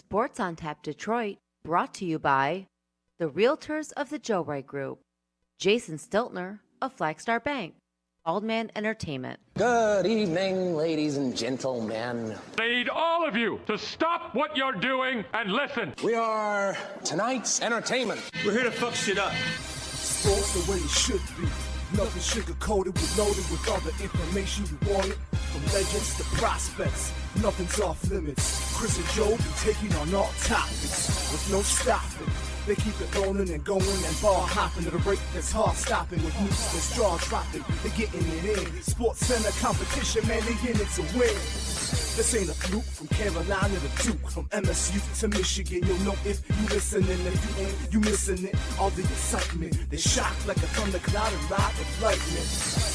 Sports on Tap Detroit, brought to you by the Realtors of the Joe Wright Group, Jason Stiltner of Flagstar Bank, Aldman Entertainment. Good evening, ladies and gentlemen. I need all of you to stop what you're doing and listen. We are tonight's entertainment. We're here to fuck shit up. Sports the way it should be. Nothing sugar-coated, with loaded with all the information you wanted. From legends to prospects, nothing's off limits. Chris and Joe be taking on all topics with no stopping. They keep it rolling and going and ball hopping at a rate that's hard stopping with news and straw dropping. They're getting it in. Sports Center competition, man, they in it to win. This ain't a fluke, from Carolina to Duke, from MSU to Michigan. You'll know if you listening, if you ain't, you missing it. All the excitement, they shock like a thundercloud and ride with lightning.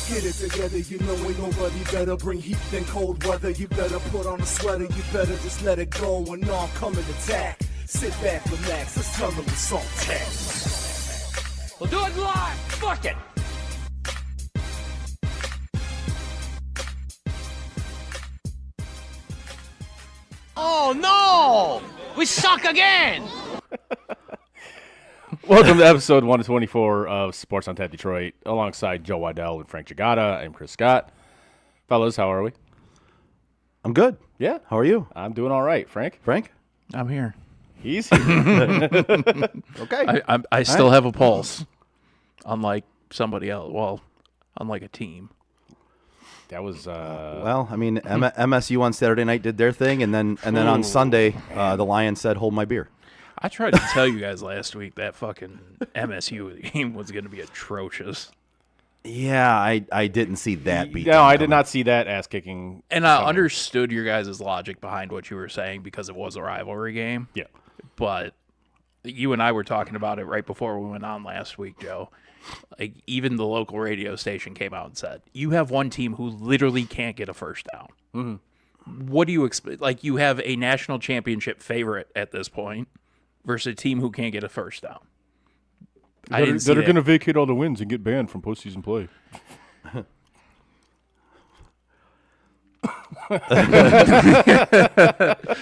Get it together, you know ain't nobody better. Bring heat than cold weather. You better put on a sweater, you better just let it go when all coming attack. Sit back, relax, let's tell them it's on tap. We'll do it live. Fuck it. Oh no! We suck again! Welcome to episode 124 of Sports on Tap Detroit, alongside Joe Waddell and Frank Giagata. I'm Chris Scott. Fellas, how are we? I'm good. Yeah. How are you? I'm doing all right. Frank? I'm here. He's here. Okay. I still have a pulse, unlike somebody else. Well, unlike a team. That was Well, I mean, MSU on Saturday night did their thing, and then on Sunday, the Lions said, "Hold my beer." I tried to tell you guys last week that fucking MSU game was going to be atrocious. Yeah, I didn't see that beat. No, I did not see that ass kicking. And I understood your guys' logic behind what you were saying because it was a rivalry game. Yeah. But you and I were talking about it right before we went on last week, Joe. Like, even the local radio station came out and said, you have one team who literally can't get a first down. Mm-hmm. What do you expect? Like, you have a national championship favorite at this point versus a team who can't get a first down. That are going to vacate all the wins and get banned from postseason play.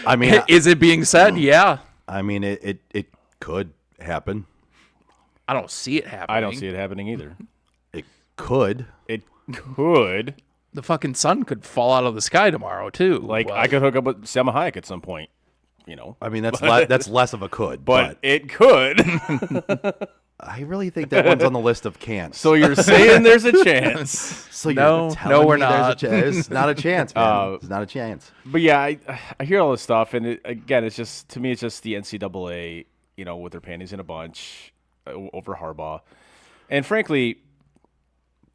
I mean, is it being said? Yeah. I mean, it could happen. I don't see it happening. I don't see it happening either. It could. It could. The fucking sun could fall out of the sky tomorrow, too. Like, I could hook up with Selma Hayek at some point, you know. I mean, that's less of a could. But it could. I really think that one's on the list of can'ts. So you're saying there's a chance. So you're No, telling we're me not. There's not a chance, man. It's not a chance. But yeah, I hear all this stuff, and again, it's just, to me, it's just the NCAA, you know, with their panties in a bunch over Harbaugh. And frankly,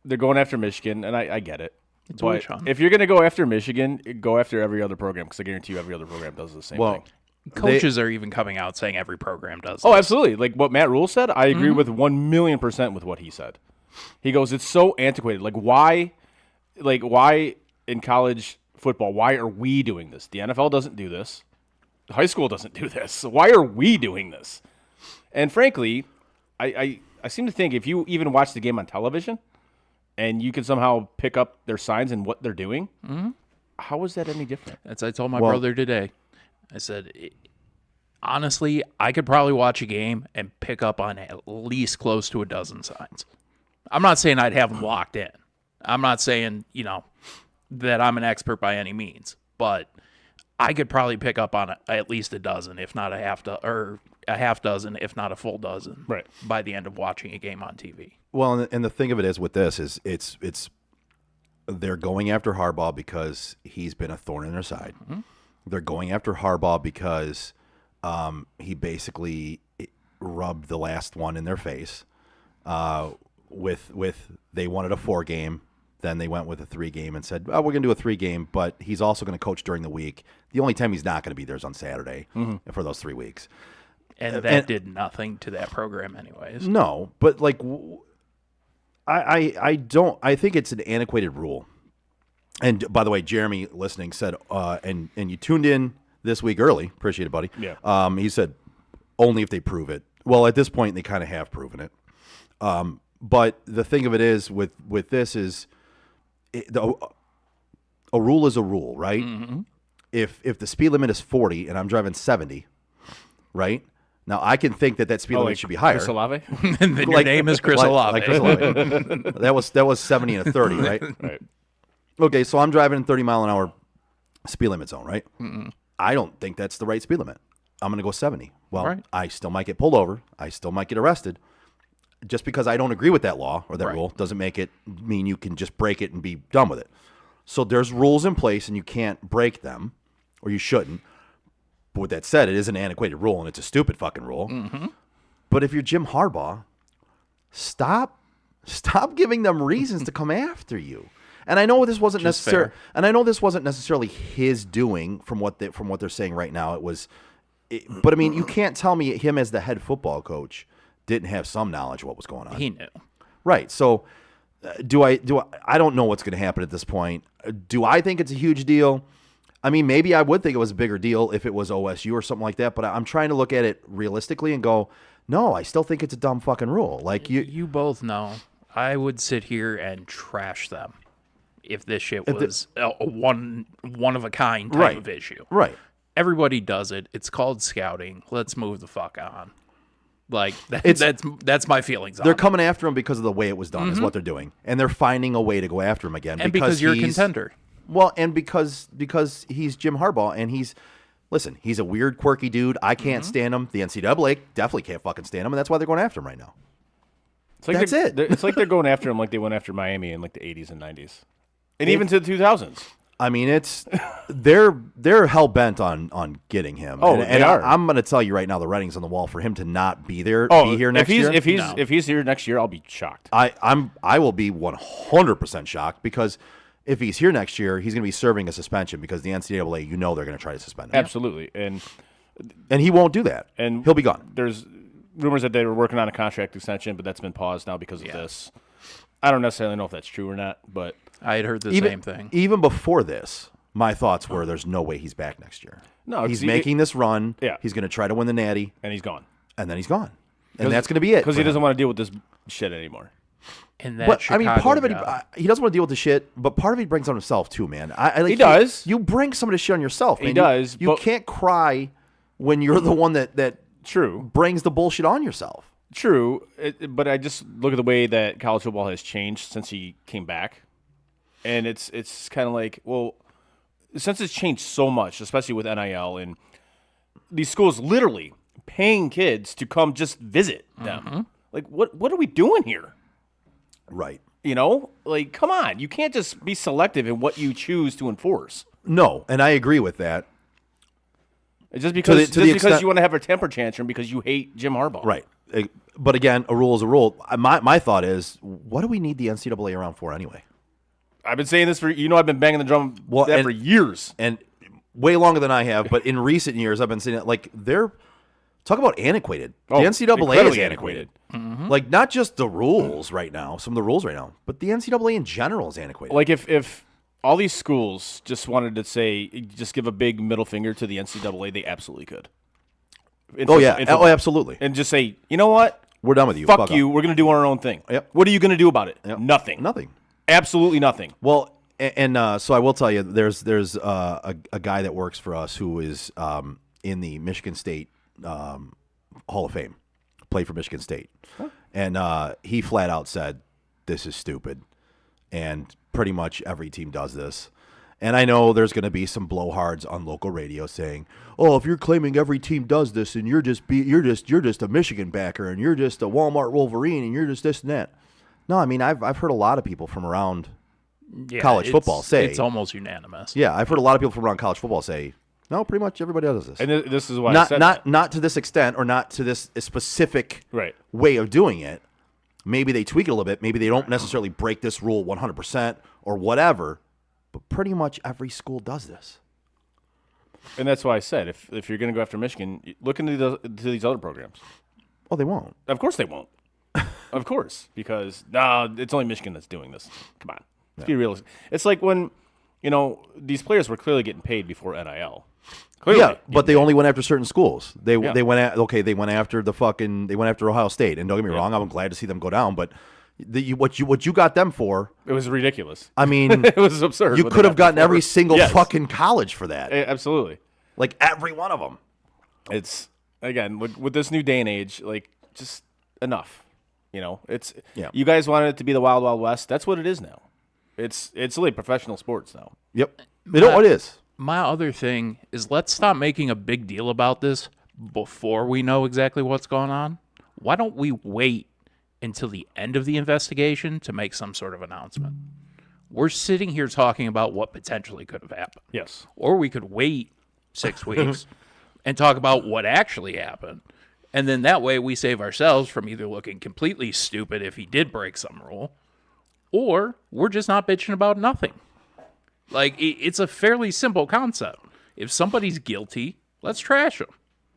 they're going after Michigan, and I get it. It's but if you're going to go after Michigan, go after every other program, because I guarantee you every other program does the same thing. Coaches are even coming out saying every program does this. Oh, absolutely. Like what Matt Rule said, I agree with 1,000,000% with what he said. He goes, it's so antiquated. Like why in college football, why are we doing this? The NFL doesn't do this. High school doesn't do this. Why are we doing this? And frankly, I seem to think if you even watch the game on television and you can somehow pick up their signs and what they're doing, how is that any different? That's I told my brother today. I said, honestly, I could probably watch a game and pick up on at least close to a dozen signs. I'm not saying I'd have them locked in. I'm not saying, that I'm an expert by any means, but I could probably pick up on at least a dozen, if not a half dozen, if not a full dozen, right, by the end of watching a game on TV. Well, and the thing of it is with this is it's they're going after Harbaugh because he's been a thorn in their side. Mm-hmm. They're going after Harbaugh because he basically rubbed the last one in their face. With they wanted a 4-game, then they went with a 3-game and said, "Oh, we're going to do a 3-game, but he's also going to coach during the week. The only time he's not going to be there is on Saturday for those 3 weeks." And that did nothing to that program, anyways. No, but like, I think it's an antiquated rule. And by the way, Jeremy listening said, and you tuned in this week early. Appreciate it, buddy. Yeah. He said, only if they prove it. Well, at this point, they kind of have proven it. But the thing of it is, with this is, a rule is a rule, right? Mm-hmm. If the speed limit is 40 and I'm driving 70, right? Now I can think that speed limit should be higher. Chris Olave? And then your name is Chris Olave. Like Chris Olave. that was 70 and a 30, right? Right. Okay, so I'm driving in 30-mile-an-hour speed limit zone, right? I don't think that's the right speed limit. I'm going to go 70. Well, Right. I still might get pulled over. I still might get arrested. Just because I don't agree with that law or that Right. rule doesn't make it mean you can just break it and be done with it. So there's rules in place, and you can't break them, or you shouldn't. But with that said, it is an antiquated rule, and it's a stupid fucking rule. But if you're Jim Harbaugh, stop giving them reasons to come after you. And I know this wasn't necessarily, and I know this wasn't necessarily his doing from what they're saying right now. But I mean, you can't tell me him as the head football coach didn't have some knowledge of what was going on. He knew. Right. So I don't know what's going to happen at this point. Do I think it's a huge deal? I mean, maybe I would think it was a bigger deal if it was OSU or something like that, but I'm trying to look at it realistically and go, no, I still think it's a dumb fucking rule. Like You both know. I would sit here and trash them if this shit was a one of a kind type Right. of issue. Right. Everybody does it. It's called scouting. Let's move the fuck on. Like that's my feelings on They're it. coming after him because of the way it was done, is what they're doing. And they're finding a way to go after him again. And because you're a he's- contender. Well, and because he's Jim Harbaugh, and he's a weird, quirky dude. I can't stand him. The NCAA definitely can't fucking stand him, and that's why they're going after him right now. It's like That's it. It's like they're going after him like they went after Miami in like the 80s and 90s. And even to the 2000s. I mean, they're hell bent on getting him. Oh, and they are. I'm going to tell you right now, the writing's on the wall for him to not be there. Be here next year. If he's here next year, I'll be shocked. I will be 100% shocked, because if he's here next year, he's going to be serving a suspension, because the NCAA, they're going to try to suspend him. Absolutely. And And he won't do that. And he'll be gone. There's rumors that they were working on a contract extension, but that's been paused now because of this. I don't necessarily know if that's true or not, but I had heard the same thing. Even before this, my thoughts were there's no way he's back next year. No, he's making this run. Yeah. He's going to try to win the Natty, and he's gone. and then he's gone. And that's going to be it. Because for he doesn't him. want to deal with this shit anymore. And that But I mean, Chicago part of it, job. he doesn't want to deal with the shit. But part of it he brings on himself too, man. He does. You bring some of the shit on yourself. He man. does, You but- can't cry when you're the one that True. brings the bullshit on yourself. True, but I just look at the way that college football has changed since he came back, and it's kind of like, well, since it's changed so much, especially with NIL and these schools literally paying kids to come just visit them. Like, what are we doing here? Right. You know, like, come on, you can't just be selective in what you choose to enforce. No, and I agree with that. Just because to the extent- you want to have a temper tantrum because you hate Jim Harbaugh, Right. But again, a rule is a rule. My thought is, what do we need the NCAA around for anyway? I've been saying this I've been banging the drum for years. And way longer than I have, but in recent years, I've been saying it, like, talk about antiquated. The NCAA is incredibly antiquated. Like, not just the rules right now, some of the rules right now, but the NCAA in general is antiquated. Like if all these schools just wanted to say, just give a big middle finger to the NCAA, they absolutely could. Absolutely. And just say, you know what? We're done with you. Fuck you. We're going to do our own thing. Yep. What are you going to do about it? Yep. Nothing. Nothing. Absolutely nothing. Well, and so I will tell you, there's a guy that works for us who is in the Michigan State Hall of Fame, played for Michigan State, and he flat out said, "This is stupid," and pretty much every team does this. And I know there's going to be some blowhards on local radio saying, "Oh, if you're claiming every team does this, and you're just a Michigan backer, and you're just a Walmart Wolverine, and you're just this and that." No, I mean I've heard a lot of people from around college football say it's almost unanimous. Yeah, I've heard a lot of people from around college football say, no, pretty much everybody does this. And this is why I said not to this extent or not to this specific Right. way of doing it. Maybe they tweak it a little bit. Maybe they don't necessarily break this rule 100% or whatever. But pretty much every school does this. And that's why I said, if you're going to go after Michigan, look into these other programs. Oh, they won't. Of course they won't. Of course, because it's only Michigan that's doing this. Come on, let's be realistic. It's like when these players were clearly getting paid before NIL. Clearly, Yeah, but they only went after certain schools. They Yeah. went after Ohio State. And don't get me wrong, I'm glad to see them go down. But what you got them for? It was ridiculous. I mean, it was absurd. You what could they have got gotten before. every single Yes. fucking college for that. Absolutely. Like every one of them. It's again, with this new day and age, like, just enough. You know, Yeah. You guys wanted it to be the Wild Wild West. That's what it is now. It's really professional sports now. Yep. You know what it is? My other thing is let's stop making a big deal about this before we know exactly what's going on. Why don't we wait until the end of the investigation to make some sort of announcement? We're sitting here talking about what potentially could have happened. Yes. Or we could wait 6 weeks and talk about what actually happened. And then that way we save ourselves from either looking completely stupid if he did break some rule, or we're just not bitching about nothing. Like, it's a fairly simple concept. If somebody's guilty, let's trash them.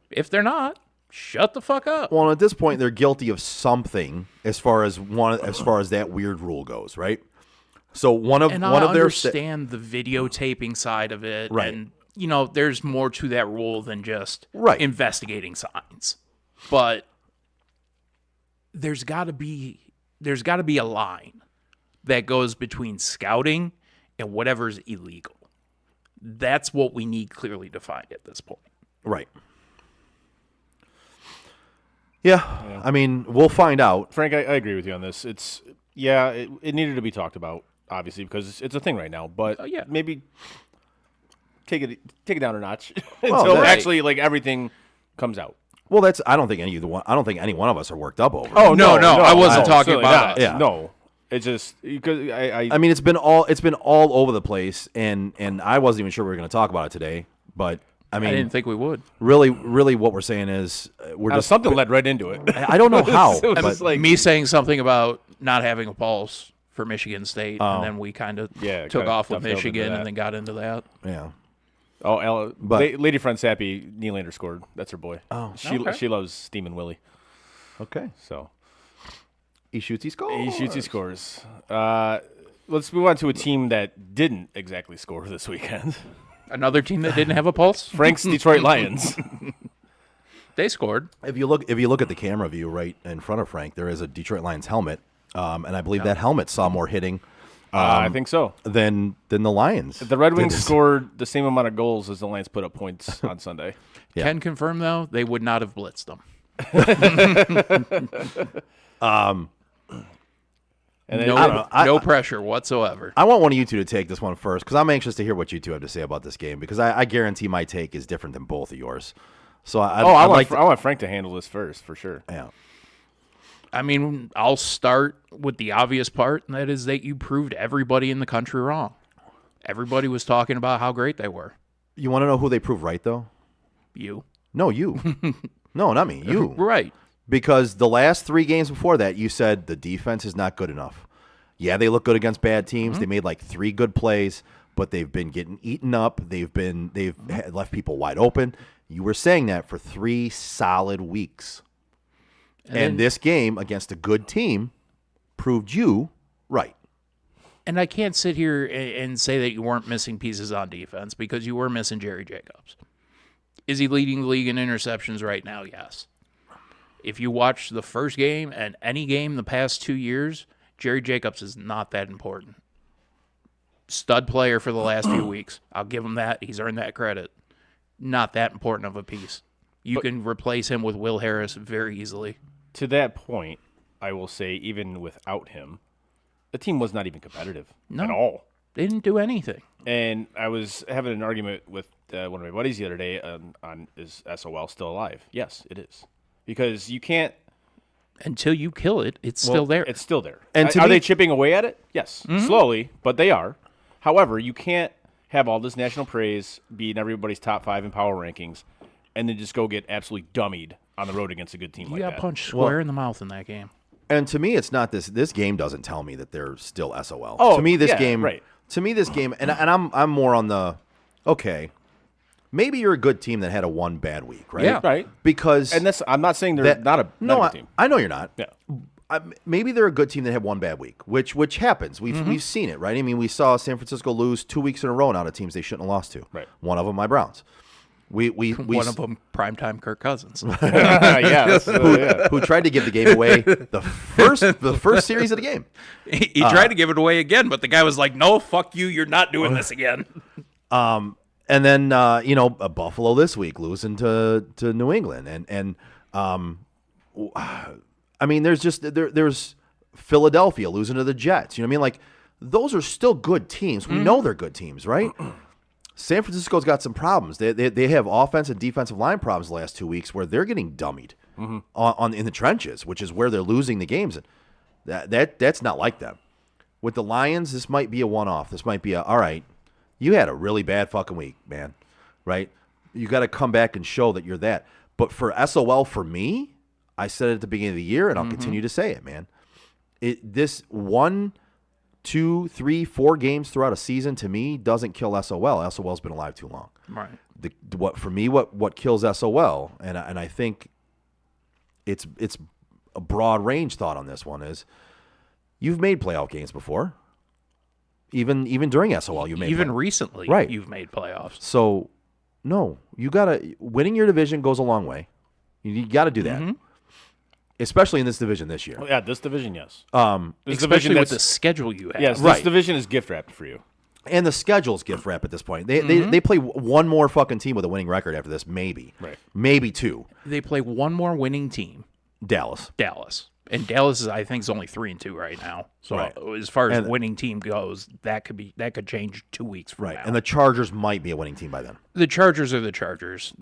If they're not, shut the fuck up. Well, at this point, they're guilty of something as far as that weird rule goes, right? So one of I their understand the videotaping side of it, Right. and there's more to that rule than just Right. investigating signs. But there's got to be a line that goes between scouting and whatever's illegal. That's what we need clearly defined at this point. right. Yeah, I mean, we'll find out. Frank, I agree with you on this. It needed to be talked about, obviously, because it's a thing right now. But yeah. maybe take it down a notch Well, until right. actually like everything comes out. Well, I don't think any one of us are worked up over. Oh no, I wasn't talking certainly about not. us. Yeah. No, it's just because I mean, it's been all over the place, and I wasn't even sure we were going to talk about it today. But I I mean, didn't think we would. really, what we're saying is we're just something led right into it. I don't know how, It was but just like- Me saying something about not having a pulse for Michigan State, and then we kind of Yeah, took kinda off with dovetailed into Michigan that. and then got into that. yeah. But Lady Friend Sappy, Nylander scored. That's her boy. Oh, okay. She loves Steamin' Willie. Okay. So He shoots, he scores. he shoots, he scores. Let's move on to a team that didn't exactly score this weekend. Another team that didn't have a pulse, Frank's Detroit Lions. they scored. If you look at the camera view right in front of Frank, there is a Detroit Lions helmet, and I believe that helmet saw more hitting I think so. than the Lions. The Red Wings did. scored the same amount of goals as the Lions put up points on Sunday. Yeah. Can confirm though they would not have blitzed them. And then, No pressure whatsoever. I want one of you two to take this one first because I'm anxious to hear what you two have to say about this game because I guarantee my take is different than both of yours. So I want Frank to handle this first for sure. Yeah. I mean, I'll start with the obvious part, and that is that you proved everybody in the country wrong. Everybody was talking about how great they were. You want to know who they proved right though? You. No, you. No, not me. You. Right. Because the last 3 games before that, you said the defense is not good enough. Yeah, they look good against bad teams. They made like 3 good plays, but they've been getting eaten up. They've left people wide open. You were saying that for 3 solid weeks. And this game against a good team proved you right. And I can't sit here and say that you weren't missing pieces on defense because you were missing Jerry Jacobs. Is he leading the league in interceptions right now? Yes. If you watch the first game and any game the past 2 years, Jerry Jacobs is not that important. Stud player for the last few weeks. I'll give him that. He's earned that credit. Not that important of a piece. You can replace him with Will Harris very easily. To that point, I will say even without him, the team was not even competitive at all. They didn't do anything. And I was having an argument with one of my buddies the other day on is SOL still alive? Yes, it is. Because you can't. Until you kill it, it's still there. It's still there. And to are me- they chipping away at it? Yes, slowly, but they are. However, you can't have all this national praise, be in everybody's top 5 in power rankings, and then just go get absolutely dummied on the road against a good team You like got that. punched square in the mouth in that game. And to me, it's not this. This game doesn't tell me that they're still SOL. Oh, to me, this yeah, game. right. To me, this game, and I'm more on the. Okay, maybe you're a good team that had a 1 bad week, right? Yeah. Right. Because And I'm not saying they're not a good team. I know you're not. Yeah. Maybe they're a good team that had 1 bad week, which happens. We've seen it, right? I mean, we saw San Francisco lose 2 weeks in a row now to teams they shouldn't have lost to. Right. One of them, my Browns. We One of them, primetime Kirk Cousins. who tried to give the game away the first series of the game. He tried to give it away again, but the guy was like, "No, fuck you! You're not doing this again." And then Buffalo this week losing to New England, I mean, there's Philadelphia losing to the Jets. You know what I mean? Like, those are still good teams. We know they're good teams, right? San Francisco's got some problems. They have offense and defensive line problems the last 2 weeks where they're getting dummied in the trenches, which is where they're losing the games. That's not like them. With the Lions, this might be a one-off. This might be all right, you had a really bad fucking week, man, right? You got to come back and show that you're that. But for SOL, for me, I said it at the beginning of the year, and I'll continue to say it, man. This 1, 2, 3, 4 games throughout a season, to me, doesn't kill SOL. SOL's been alive too long. Right. What kills SOL, and I think it's a broad range thought on this one is you've made playoff games before. Even during SOL, you made recently, right. You've made playoffs. So, no, you gotta winning your division goes a long way. You got to do that, especially in this division this year. Yeah, this division, yes. Especially with the schedule you have. Yes, this division is gift wrapped for you. And the schedule's gift wrap at this point. They play one more fucking team with a winning record after this, maybe. Right. Maybe 2. They play one more winning team. Dallas. And Dallas is, I think, is only 3-2 right now. So as far as winning team goes, that could change 2 weeks from now. And the Chargers might be a winning team by then. The Chargers are the Chargers.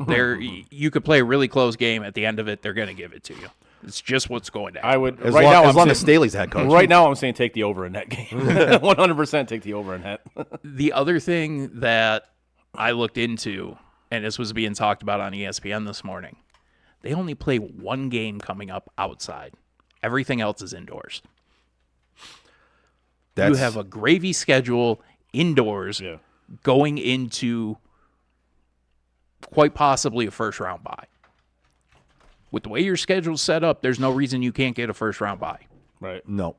You could play a really close game. At the end of it, they're going to give it to you. It's just what's going to happen. I would as long as Staley's head coach. Right now, I'm saying take the over in that game. 100% take the over in that. The other thing that I looked into, and this was being talked about on ESPN this morning, they only play one game coming up outside. Everything else is indoors. You have a gravy schedule indoors going into quite possibly a first-round bye. With the way your schedule's set up, there's no reason you can't get a first-round bye. Right. No.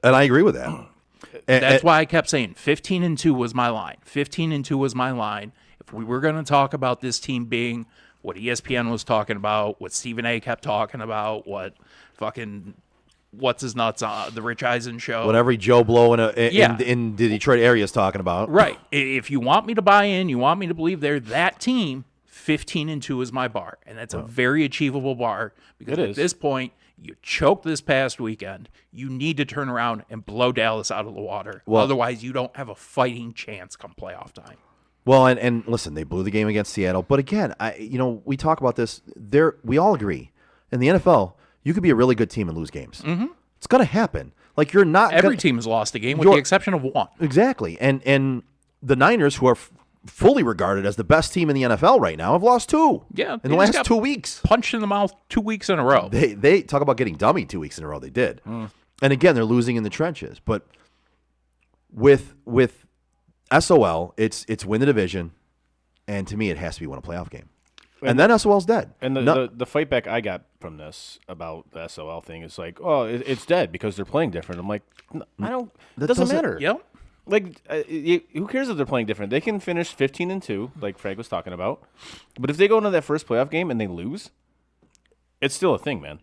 And I agree with that. That's why I kept saying 15-2 was my line. 15-2 was my line. If we were going to talk about this team being what ESPN was talking about, what Stephen A. kept talking about, what fucking what's his nuts on the Rich Eisen show, what every Joe Blow in the Detroit area is talking about. Right. If you want me to buy in, you want me to believe they're that team, 15-2 is my bar, and that's a very achievable bar because at this point you choked this past weekend. You need to turn around and blow Dallas out of the water. Otherwise, you don't have a fighting chance come playoff time. Well, and listen, they blew the game against Seattle. But again, we talk about this. We all agree. In the NFL, you could be a really good team and lose games. Mm-hmm. It's going to happen. Like, you're not every team has lost a game with the exception of one. Exactly. And the Niners, who are fully regarded as the best team in the NFL right now, have lost 2. Yeah, in the last 2 weeks. Punched in the mouth 2 weeks in a row. They talk about getting dummy 2 weeks in a row. They did. And again, they're losing in the trenches. But with SOL, it's win the division, and to me, it has to be win a playoff game. And then SOL's dead. And the fight back I got from this about the SOL thing is like, oh, it's dead because they're playing different. I'm like, I don't. It doesn't matter. Yep. Like, who cares if they're playing different? They can finish 15-2, like Frank was talking about. But if they go into that first playoff game and they lose, it's still a thing, man.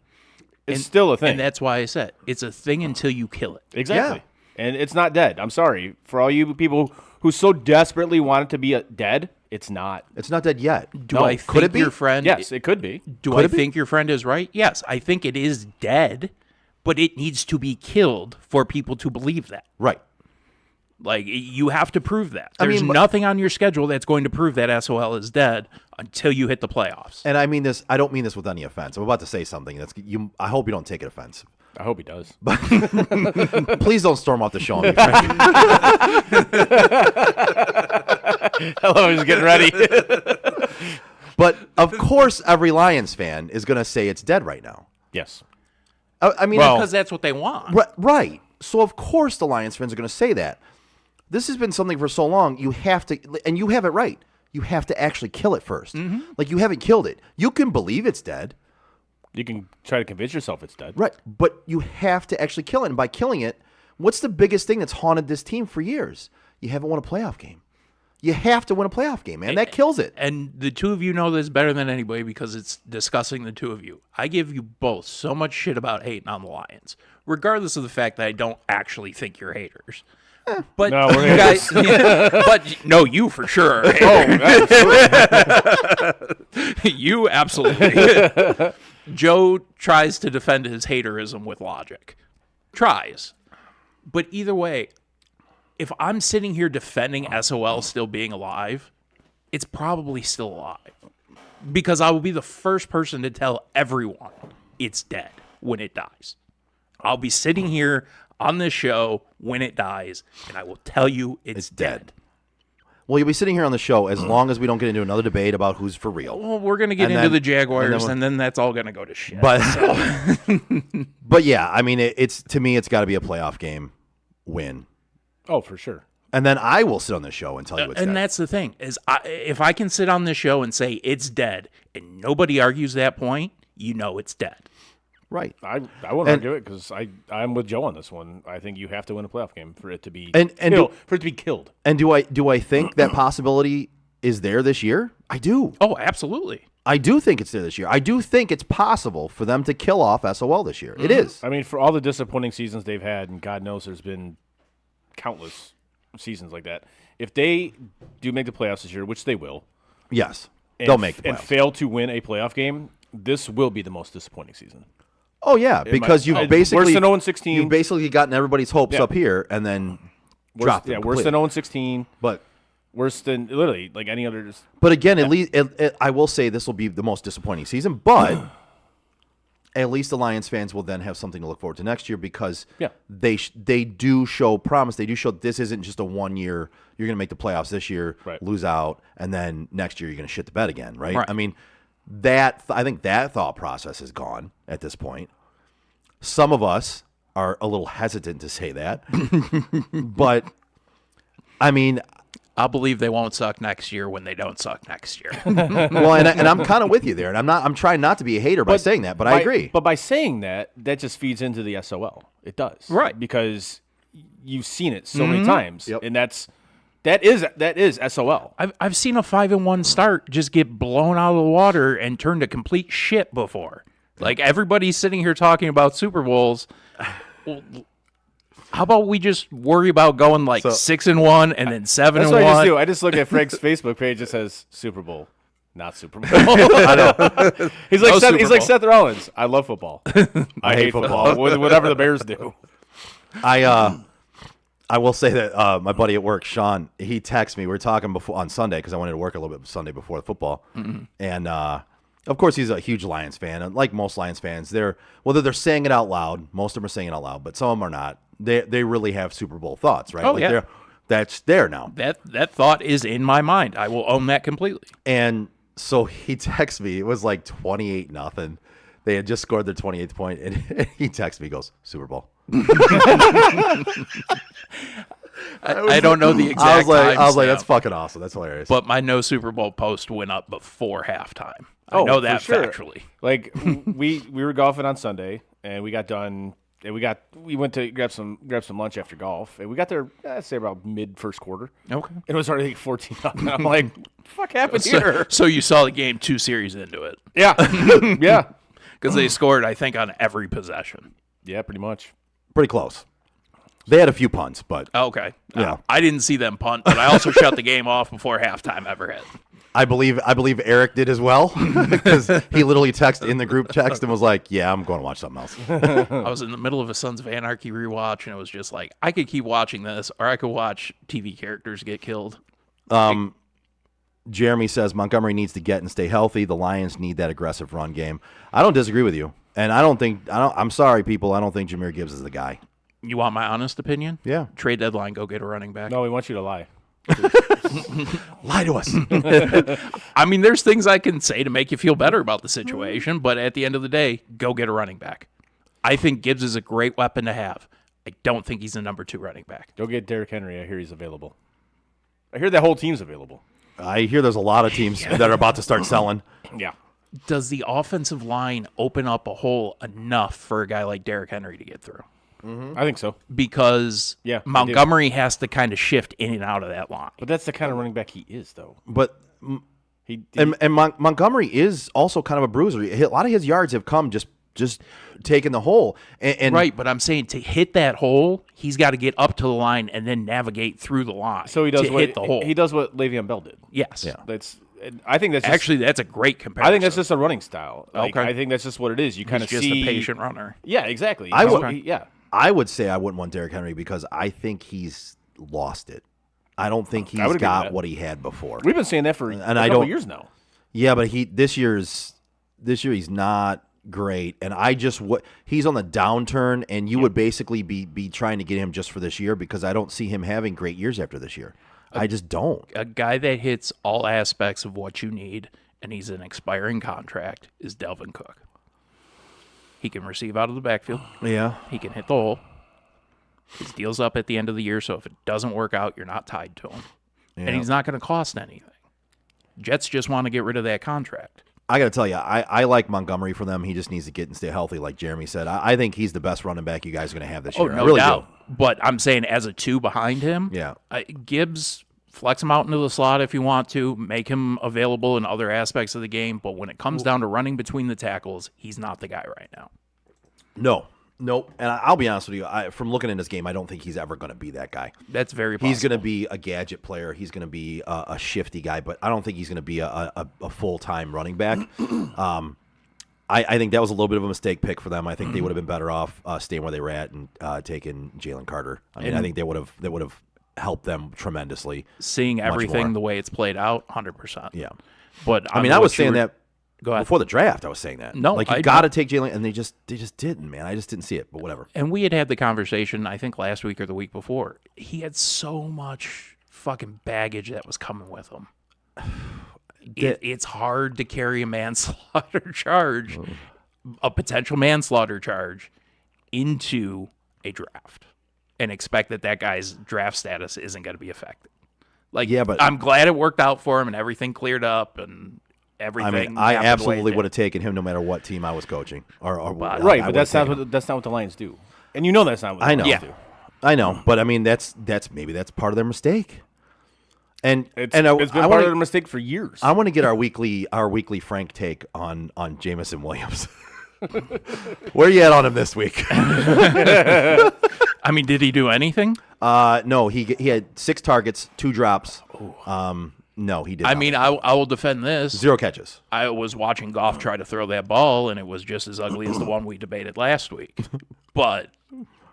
It's still a thing. And that's why I said it's a thing until you kill it. Exactly. Yeah. And it's not dead. I'm sorry for all you people who so desperately want it to be dead. It's not. It's not dead yet. Could it be? Your friend? Yes, it could be. I think your friend is right? Yes, I think it is dead, but it needs to be killed for people to believe that. Right. Like, you have to prove that. There's nothing on your schedule that's going to prove that SOL is dead until you hit the playoffs. And I mean this. I don't mean this with any offense. I'm about to say something I hope you don't take it offense. I hope he does. Please don't storm off the show on me, Frank. Hello, he's getting ready. But of course, every Lions fan is going to say it's dead right now. Yes. I mean, because that's what they want. Right. So of course the Lions fans are going to say that. This has been something for so long. You have to, and you have it right. You have to actually kill it first. Mm-hmm. Like, you haven't killed it. You can believe it's dead. You can try to convince yourself it's dead. Right. But you have to actually kill it. And by killing it, what's the biggest thing that's haunted this team for years? You haven't won a playoff game. You have to win a playoff game, man. That kills it. And the two of you know this better than anybody because it's discussing the two of you. I give you both so much shit about hating on the Lions, regardless of the fact that I don't actually think you're haters. But No, we're you guys, but no, you for sure. You absolutely. Joe tries to defend his haterism with logic. Tries. But either way, if I'm sitting here defending SOL still being alive, it's probably still alive. Because I will be the first person to tell everyone it's dead when it dies. I'll be sitting here on this show when it dies, and I will tell you it's dead. Well, you'll be sitting here on the show as long as we don't get into another debate about who's for real. Well, we're going to get And into then- the Jaguars, and and then that's all going to go to shit. But but yeah, I mean, it's to me, it's got to be a playoff game win, Oh, for sure. and then I will sit on this show and tell you it's and dead. that's the thing, is if I can sit on this show and say it's dead, and nobody argues that point, you know it's dead. Right. I won't argue it because I'm with Joe on this one. I think you have to win a playoff game for it to be for it to be killed. And do I think that possibility is there this year? I do. Oh, absolutely. I do think it's there this year. I do think it's possible for them to kill off SOL this year. It is. I mean, for all the disappointing seasons they've had, and God knows there's been countless seasons like that. If they do make the playoffs this year, which they will, Yes. and They'll make the playoffs. and fail to win a playoff game, this will be the most disappointing season. Oh yeah, because you've basically worse than 0-16. You've basically gotten everybody's hopes Yeah. up here and then dropped them. Worse than 0-16. But Worse than literally like any other. But again, at least I will say this will be the most disappointing season. But at least the Lions fans will then have something to look forward to next year because they do show promise. They do show this isn't just a 1 year. You're going to make the playoffs this year, lose out, and then next year you're going to shit the bed again, right? I mean, I think that thought process is gone at this point. Some of us are a little hesitant to say that, but I mean. I'll believe they won't suck next year when they don't suck next year. Well, and I'm kind of with you there, and I'm trying not to be a hater by saying that, but I agree. But by saying that, that just feeds into the SOL. It does, right? Because you've seen it so many times, and that is SOL. I've seen a 5-1 start just get blown out of the water and turn to complete shit before. Like everybody's sitting here talking about Super Bowls. Well, how about we just worry about going like 6-1 and then 7-1? That's what I just do. I just look at Frank's Facebook page. It says Super Bowl, not Super Bowl. I know. He's like Seth Rollins. I love football. I hate football. Whatever the Bears do. I will say that my buddy at work, Sean, he texted me. We were talking before on Sunday because I wanted to work a little bit Sunday before the football, and of course he's a huge Lions fan. And like most Lions fans, they're saying it out loud. Most of them are saying it out loud, but some of them are not. They really have Super Bowl thoughts, right? Oh, yeah. That's there now. That thought is in my mind. I will own that completely. And so he texted me. It was like 28-0. They had just scored their 28th point, and he texted me. He goes, Super Bowl. I don't know the exact I was like, timestamp, that's fucking awesome. That's hilarious. But my no Super Bowl post went up before halftime. I Oh, know for that sure. factually. Like we were golfing on Sunday, and we got done. And we went to grab some lunch after golf, and we got there. I'd say about mid first quarter. Okay. And it was already 14-0. I'm like, what the fuck happened here? So you saw the game 2 series into it. Yeah, yeah. Because they scored, I think, on every possession. Yeah, pretty much. Pretty close. They had a few punts, but Okay. Yeah. I didn't see them punt, but I also shut the game off before halftime ever hit. I believe Eric did as well because he literally texted in the group text and was like, "Yeah, I'm going to watch something else." I was in the middle of a Sons of Anarchy rewatch, and it was just like, I could keep watching this, or I could watch TV characters get killed. Jeremy says Montgomery needs to get and stay healthy. The Lions need that aggressive run game. I don't disagree with you, and I'm sorry, people. I don't think Jahmyr Gibbs is the guy. You want my honest opinion? Yeah. Trade deadline, go get a running back. No, we want you to lie. Lie to us. I mean, there's things I can say to make you feel better about the situation, but at the end of the day, go get a running back. I think Gibbs is a great weapon to have. I don't think he's a number 2 running back. Go get Derrick Henry. I hear he's available. I hear that whole team's available. I hear there's a lot of teams that are about to start selling. Yeah. Does the offensive line open up a hole enough for a guy like Derrick Henry to get through? I think so. Because Yeah, I do. Montgomery has to kind of shift in and out of that line. But that's the kind of running back he is, though. But He and Montgomery is also kind of a bruiser. A lot of his yards have come just just taking the hole. And Right, but I'm saying to hit that hole, he's got to get up to the line and then navigate through the line. So he does to what hit the hole. he does what Le'Veon Bell did. Yes. Yeah. I think that's just, Actually, that's a great comparison. I think that's just a running style. Like, Okay. I think that's just what it is. You kind of He's see just a patient runner. Yeah, exactly. I So would- he- yeah. I would say I wouldn't want Derrick Henry because I think he's lost it. I don't think he's would agree with got that. what he had before. We've been saying that for And a I couple don't- years now. Yeah, but this year he's not great, and he's on the downturn, and you would basically be trying to get him just for this year because I don't see him having great years after this year. I just don't. A guy that hits all aspects of what you need, and he's an expiring contract, is Delvin Cook. He can receive out of the backfield. Yeah, He can hit the hole. His deal's up at the end of the year, so if it doesn't work out, you're not tied to him. And he's not going to cost anything. Jets just want to get rid of that contract. I got to tell you, I like Montgomery for them. He just needs to get and stay healthy, like Jeremy said. I think he's the best running back you guys are going to have this Oh, year. I no really doubt. do. But I'm saying as a two behind him, Yeah. Gibbs, flex him out into the slot if you want to, make him available in other aspects of the game. But when it comes down to running between the tackles, he's not the guy right now. Nope. And I'll be honest with you, from looking in this game, I don't think he's ever going to be that guy. That's very possible. He's going to be a gadget player. He's going to be a shifty guy, but I don't think he's going to be a full-time running back. I think that was a little bit of a mistake pick for them. I think they would have been better off staying where they were at and taking Jalen Carter. I mean, I think that would have helped them tremendously. Seeing much everything more. the way it's played out, 100%. Yeah. But I mean, I was saying that Go ahead. before the draft. I was saying that. No, like you I- got to take Jalen, and they just didn't, man. I just didn't see it, but whatever. And we had the conversation, I think, last week or the week before. He had so much fucking baggage that was coming with him. It's hard to carry a manslaughter charge, a potential manslaughter charge, into a draft and expect that guy's draft status isn't going to be affected. Like, Yeah, but- I'm glad it worked out for him and everything cleared up and everything. I mean, I happened the way it absolutely did. would have taken him no matter what team I was coaching. Or Right, but that's not what the Lions do. And you know that's not what the I know. Lions Yeah. do. I know, but I mean that's maybe that's part of their mistake. And It's and been I part want of their mistake for years. I want to get our weekly Frank take on Jamison Williams. Where you at on him this week? I mean, did he do anything? No, he had 6 targets, 2 drops. No, he did. I not. mean, I will defend this. 0 catches. I was watching Goff try to throw that ball, and it was just as ugly as the one we debated last week. But,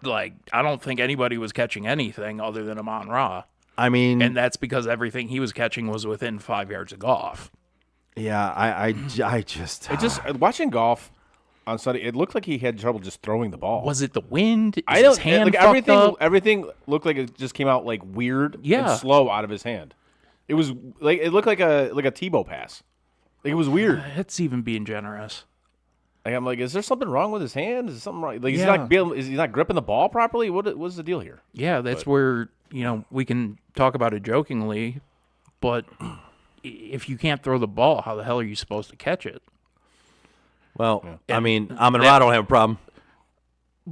like, I don't think anybody was catching anything other than Amon-Ra. I mean, And that's because everything he was catching was within 5 yards of Goff. yeah, I just It just watching golf on Sunday, it looked like he had trouble just throwing the ball. Was it the wind? Is I don't his hand like fucked everything. up? Everything looked like it just came out like weird Yeah. and slow out of his hand. It was like it looked like a Tebow pass. Like it was weird. That's even being generous. Like I'm like, is there something wrong with his hand? Is something wrong? Like Yeah. is he not gripping the ball properly? What's the deal here? Yeah, that's where, we can talk about it jokingly, but if you can't throw the ball, how the hell are you supposed to catch it? well, I mean, Amon-Ra don't have a problem.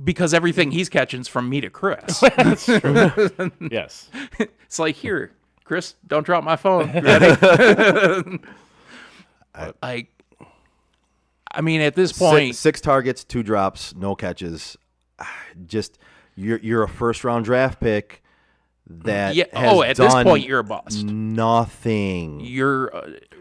Because everything he's catching's from me to Chris. Yes. It's like, here, Chris, don't drop my phone. Ready? I mean, at this point, 6 targets, 2 drops, no catches. Just you're a first round draft pick that yeah. has Oh, at this done point, you're a bust. nothing. You're,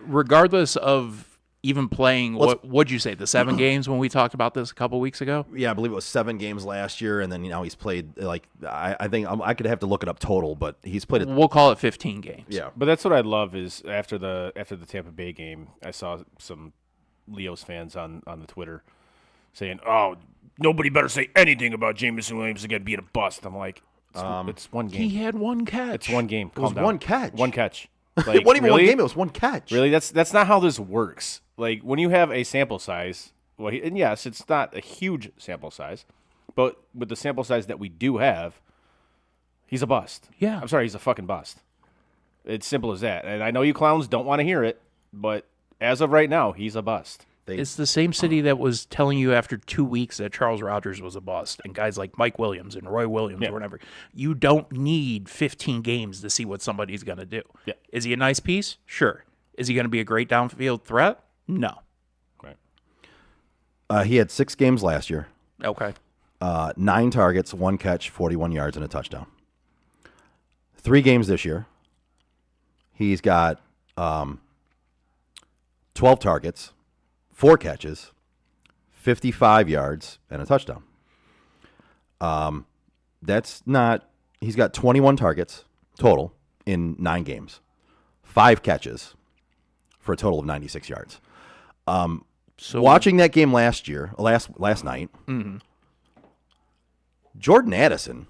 regardless of even playing, what'd you say, the 7 games when we talked about this a couple weeks ago? Yeah, I believe it was 7 games last year, and then now he's played like I think I could have to look it up total, but he's played it. We'll call it 15 games. Yeah, But that's what I love is after the Tampa Bay game, I saw some Leos fans on the Twitter saying, "Oh, nobody better say anything about Jameson Williams again being a bust." I'm like, it's one game. He had 1 catch. It's one game. it was Calm down. one catch. One catch. It Like, wasn't even really? one game; it was one catch. Really? That's not how this works. Like when you have a sample size, and yes, it's not a huge sample size, but with the sample size that we do have, he's a bust. Yeah. I'm sorry, he's a fucking bust. It's simple as that. And I know you clowns don't want to hear it, but as of right now, he's a bust. It's the same city that was telling you after 2 weeks that Charles Rogers was a bust, and guys like Mike Williams and Roy Williams or whatever. You don't need 15 games to see what somebody's going to do. Yeah. Is he a nice piece? Sure. Is he going to be a great downfield threat? No. Right. He had 6 games last year. Okay. 9 targets, 1 catch, 41 yards, and a touchdown. 3 games this year. He's got 12 targets, 4 catches, 55 yards, and a touchdown. He's got 21 targets total in 9 games, 5 catches for a total of 96 yards. So Watching that game last night, Jordan Addison,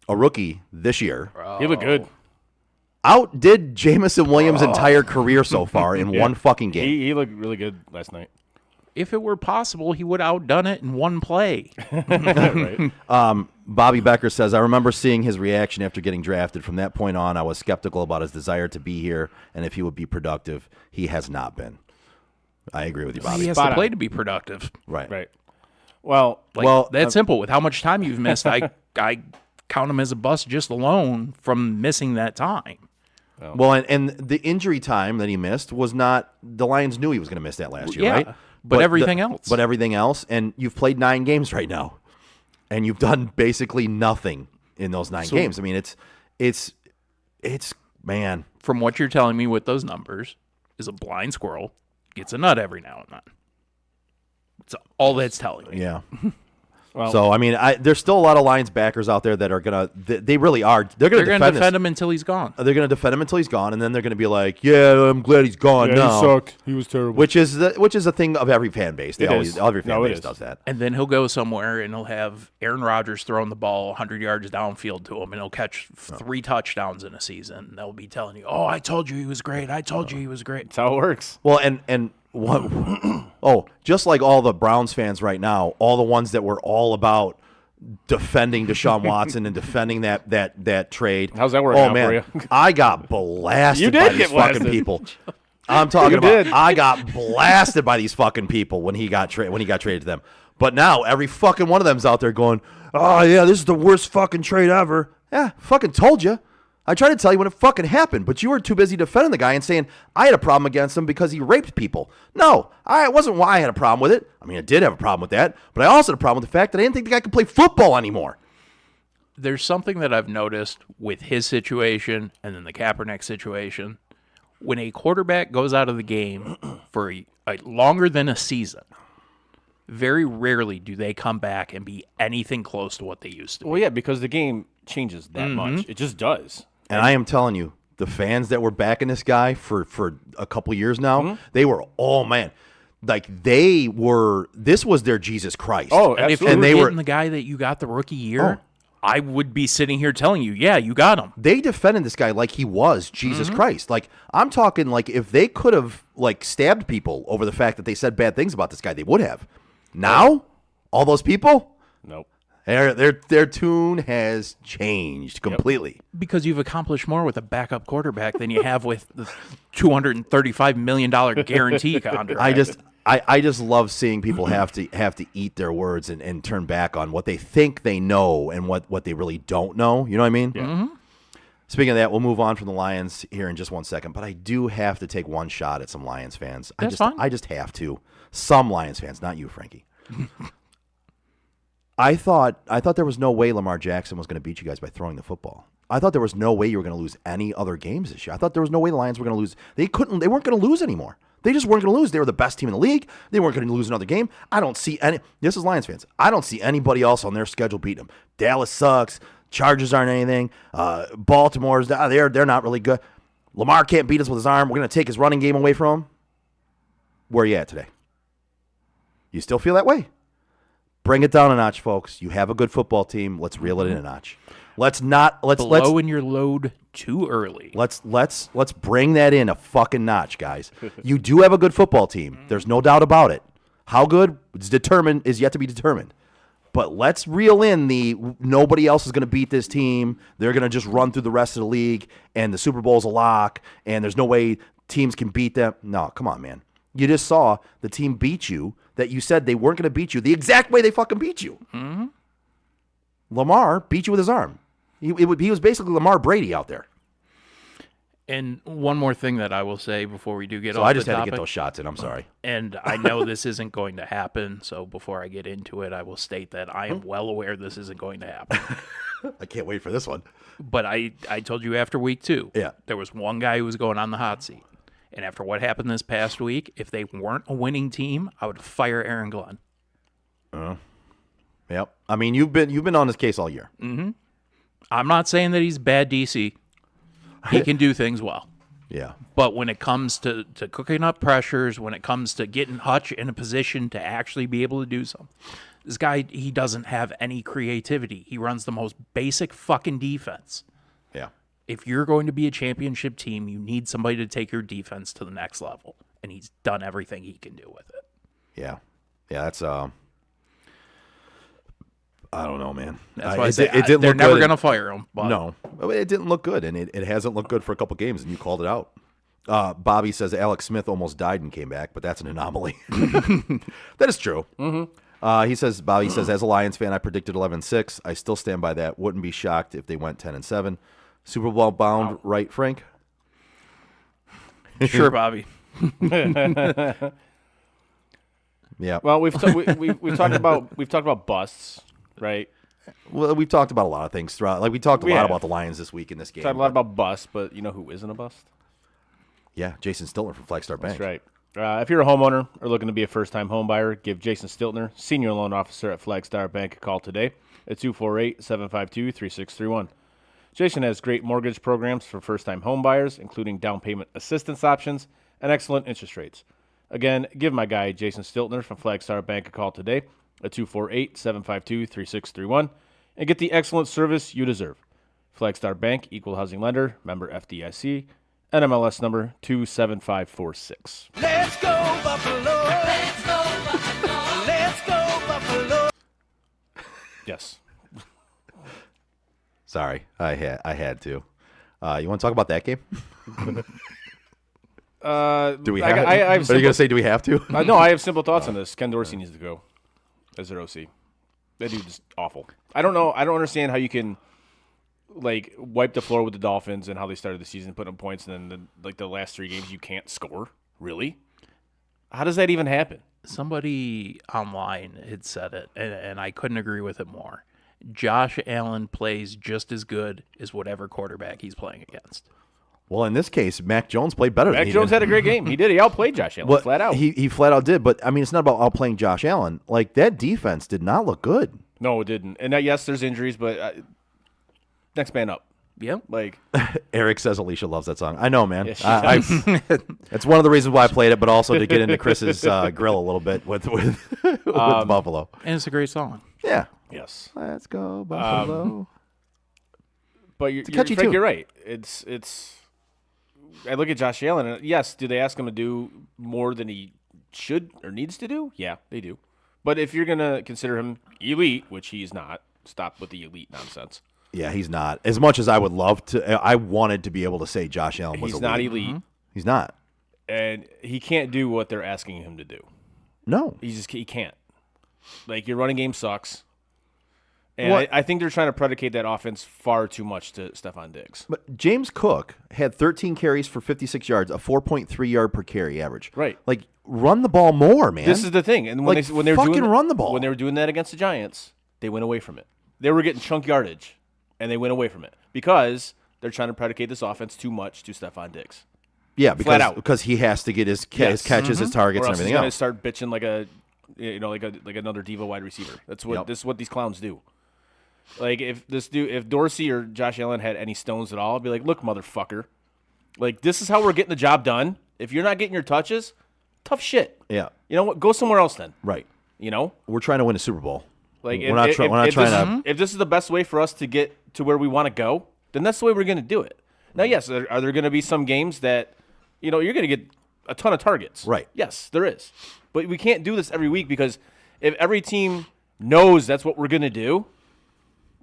a rookie this year, He looked good. outdid Jamison Williams' entire career so far in one fucking game. He looked really good last night. if it were possible, he would have outdone it in one play. Right. Bobby Becker says, I remember seeing his reaction after getting drafted. From that point on, I was skeptical about his desire to be here and if he would be productive. He has not been. I agree with you, Bobby. He has to play to be productive. Right. Right. Well, That's simple. With how much time you've missed, I count him as a bust just alone from missing that time. Well, and the injury time that he missed was not – the Lions knew he was going to miss that last year, Yeah, right? but everything else. But everything else, and you've played 9 games right now, and you've done basically nothing in those 9 games. I mean, it's man. From what you're telling me with those numbers, is a blind squirrel gets a nut every now and then. That's all that's telling me. Yeah. Well, So, I mean, there's still a lot of Lions backers out there that are going to – they really are. They're going to defend him until he's gone. They're going to defend him until he's gone, and then they're going to be like, yeah, I'm glad he's gone now. he sucked. He was terrible. Which is a thing of every fan base. Every fan base does that. And then he'll go somewhere and he'll have Aaron Rodgers throwing the ball 100 yards downfield to him, and he'll catch 3 touchdowns in a season. They'll be telling you, oh, I told you he was great. I told you he was great. That's how it works. Well, and what? Just like all the Browns fans right now, all the ones that were all about defending Deshaun Watson and defending that trade. How's that working out man, for you? I got blasted You by did these get fucking blasted. people. I'm talking You about. did. I got blasted by these fucking people when he got traded to them. But now every fucking one of them's out there going, "Oh yeah, this is the worst fucking trade ever." Yeah, fucking told you. I tried to tell you when it fucking happened, but you were too busy defending the guy and saying I had a problem against him because he raped people. No, it wasn't why I had a problem with it. I mean, I did have a problem with that, but I also had a problem with the fact that I didn't think the guy could play football anymore. There's something that I've noticed with his situation and then the Kaepernick situation. When a quarterback goes out of the game for a longer than a season, very rarely do they come back and be anything close to what they used to be. Well, yeah, because the game changes that much. It just does. And I am telling you, the fans that were backing this guy for a couple years now, they were, oh man, like this was their Jesus Christ. Oh, And if absolutely. you And were they were- getting the guy that you got the rookie year, I would be sitting here telling you, yeah, you got him. They defended this guy like he was Jesus Christ. Like, I'm talking like if they could have like stabbed people over the fact that they said bad things about this guy, they would have. Now, all those people, Nope. their tune has changed completely. Because you've accomplished more with a backup quarterback than you have with the $235 million guarantee contract. I just love seeing people have to eat their words and turn back on what they think they know and what they really don't know. You know what I mean? Yeah. Speaking of that, we'll move on from the Lions here in just 1 second, but I do have to take one shot at some Lions fans. That's fine. I just have to. Some Lions fans, not you, Frankie. I thought there was no way Lamar Jackson was going to beat you guys by throwing the football. I thought there was no way you were going to lose any other games this year. I thought there was no way the Lions were going to lose. They weren't going to lose anymore. They just weren't going to lose. They were the best team in the league. They weren't going to lose another game. I don't see any. This is Lions fans. I don't see anybody else on their schedule beating them. Dallas sucks. Chargers aren't anything. Baltimore's they're not really good. Lamar can't beat us with his arm. We're going to take his running game away from him. Where are you at today? You still feel that way? Bring it down a notch, folks. You have a good football team. Let's reel it in a notch. Let's Blowing your load too early. Let's bring that in a fucking notch, guys. You do have a good football team. There's no doubt about it. How good is yet to be determined. But let's reel in the nobody else is going to beat this team. They're going to just run through the rest of the league, and the Super Bowl's a lock, and there's no way teams can beat them. No, come on, man. You just saw the team beat you that you said they weren't going to beat you the exact way they fucking beat you. Mm-hmm. Lamar beat you with his arm. He was basically Lamar Brady out there. And one more thing that I will say before we do get So off I just the had topic, to get those shots in. I'm sorry. and I know this isn't going to happen, so before I get into it, I will state that I am well aware this isn't going to happen. I can't wait for this one. But I told you after week 2, Yeah. there was one guy who was going on the hot seat. And after what happened this past week, if they weren't a winning team, I would fire Aaron Glenn. Yep. I mean, you've been on his case all year. I'm not saying that he's bad DC. He can do things well. Yeah. But when it comes to cooking up pressures, when it comes to getting Hutch in a position to actually be able to do something, this guy, he doesn't have any creativity. He runs the most basic fucking defense. Yeah. If you're going to be a championship team, you need somebody to take your defense to the next level. And he's done everything he can do with it. Yeah. Yeah. That's I don't know, man. That's why I it say didn't they're look never good. going to fire him. But No, it didn't look good, and it hasn't looked good for a couple games, and you called it out. Bobby says Alex Smith almost died and came back, but that's an anomaly. That is true. Mm-hmm. Bobby says, as a Lions fan, I predicted 11-6. I still stand by that. Wouldn't be shocked if they went 10-7. Super Bowl bound, right, Frank? Sure, Bobby. Yeah. Well, we've talked about busts, right? Well, we've talked about a lot of things throughout. Like we talked a We lot have. about the Lions this week in this game. Talked a lot about busts, but you know who isn't a bust? Yeah, Jason Stiltner from Flagstar Bank. That's right. If you're a homeowner or looking to be a first-time home buyer, give Jason Stiltner, Senior Loan Officer at Flagstar Bank, a call today at 248-752-3631. Jason has great mortgage programs for first-time home buyers, including down payment assistance options and excellent interest rates. Again, give my guy Jason Stiltner from Flagstar Bank a call today at 248-752-3631 and get the excellent service you deserve. Flagstar Bank, equal housing lender, member FDIC, NMLS number 27546. Let's go, Buffalo. Let's go, Buffalo. Let's go, Buffalo. Yes. Sorry, I had to. You want to talk about that game? Do we have? I have are you going to say? Do we have to? no, I have simple thoughts on this. Ken Dorsey needs to go as their OC. That dude's awful. I don't know. I don't understand how you can wipe the floor with the Dolphins and how they started the season, putting up points, and then the last 3 games you can't score. Really? How does that even happen? Somebody online had said it, and I couldn't agree with it more. Josh Allen plays just as good as whatever quarterback he's playing against. Well, in this case, Mac Jones played better. Mac Jones had a great game. He did. He outplayed Josh Allen flat out. He flat out did. But I mean, it's not about outplaying Josh Allen. Like that defense did not look good. No, it didn't. And yes, there's injuries, but next man up. Yep. Eric says Alicia loves that song. I know, man. It's one of the reasons why I played it, but also to get into Chris's grill a little bit with Buffalo. And it's a great song. Yeah. Yes. Let's go Buffalo. But you're catchy Frank, tune. you're right. It's. I look at Josh Allen, and yes, do they ask him to do more than he should or needs to do? Yeah, they do. But if you're gonna consider him elite, which he's not, stop with the elite nonsense. Yeah, he's not. As much as I would love to, I wanted to be able to say Josh Allen was He's elite. not elite, He's not. and he can't do what they're asking him to do. No. He can't. Your running game sucks. And I think they're trying to predicate that offense far too much to Stephon Diggs. But James Cook had 13 carries for 56 yards, a 4.3 yard per carry average. Right. Run the ball more, man. This is the thing. And when they were fucking doing run the ball. when they were doing that against the Giants, they went away from it. They were getting chunk yardage, and they went away from it because they're trying to predicate this offense too much to Stephon Diggs. Yeah, Flat out. because he has to get his catches, his targets, Or and else everything he's gonna else. start bitching like another diva wide receiver. This is what these clowns do. If Dorsey or Josh Allen had any stones at all, I'd be like, look, motherfucker, this is how we're getting the job done. If you're not getting your touches, tough shit. Yeah. You know what? Go somewhere else then. Right. You know, We're trying to win a Super Bowl. we're not trying to. If this is the best way for us to get to where we want to go, then that's the way we're going to do it. Now, yes, are there going to be some games that you're going to get a ton of targets? Right. Yes, there is. But we can't do this every week because if every team knows that's what we're going to do,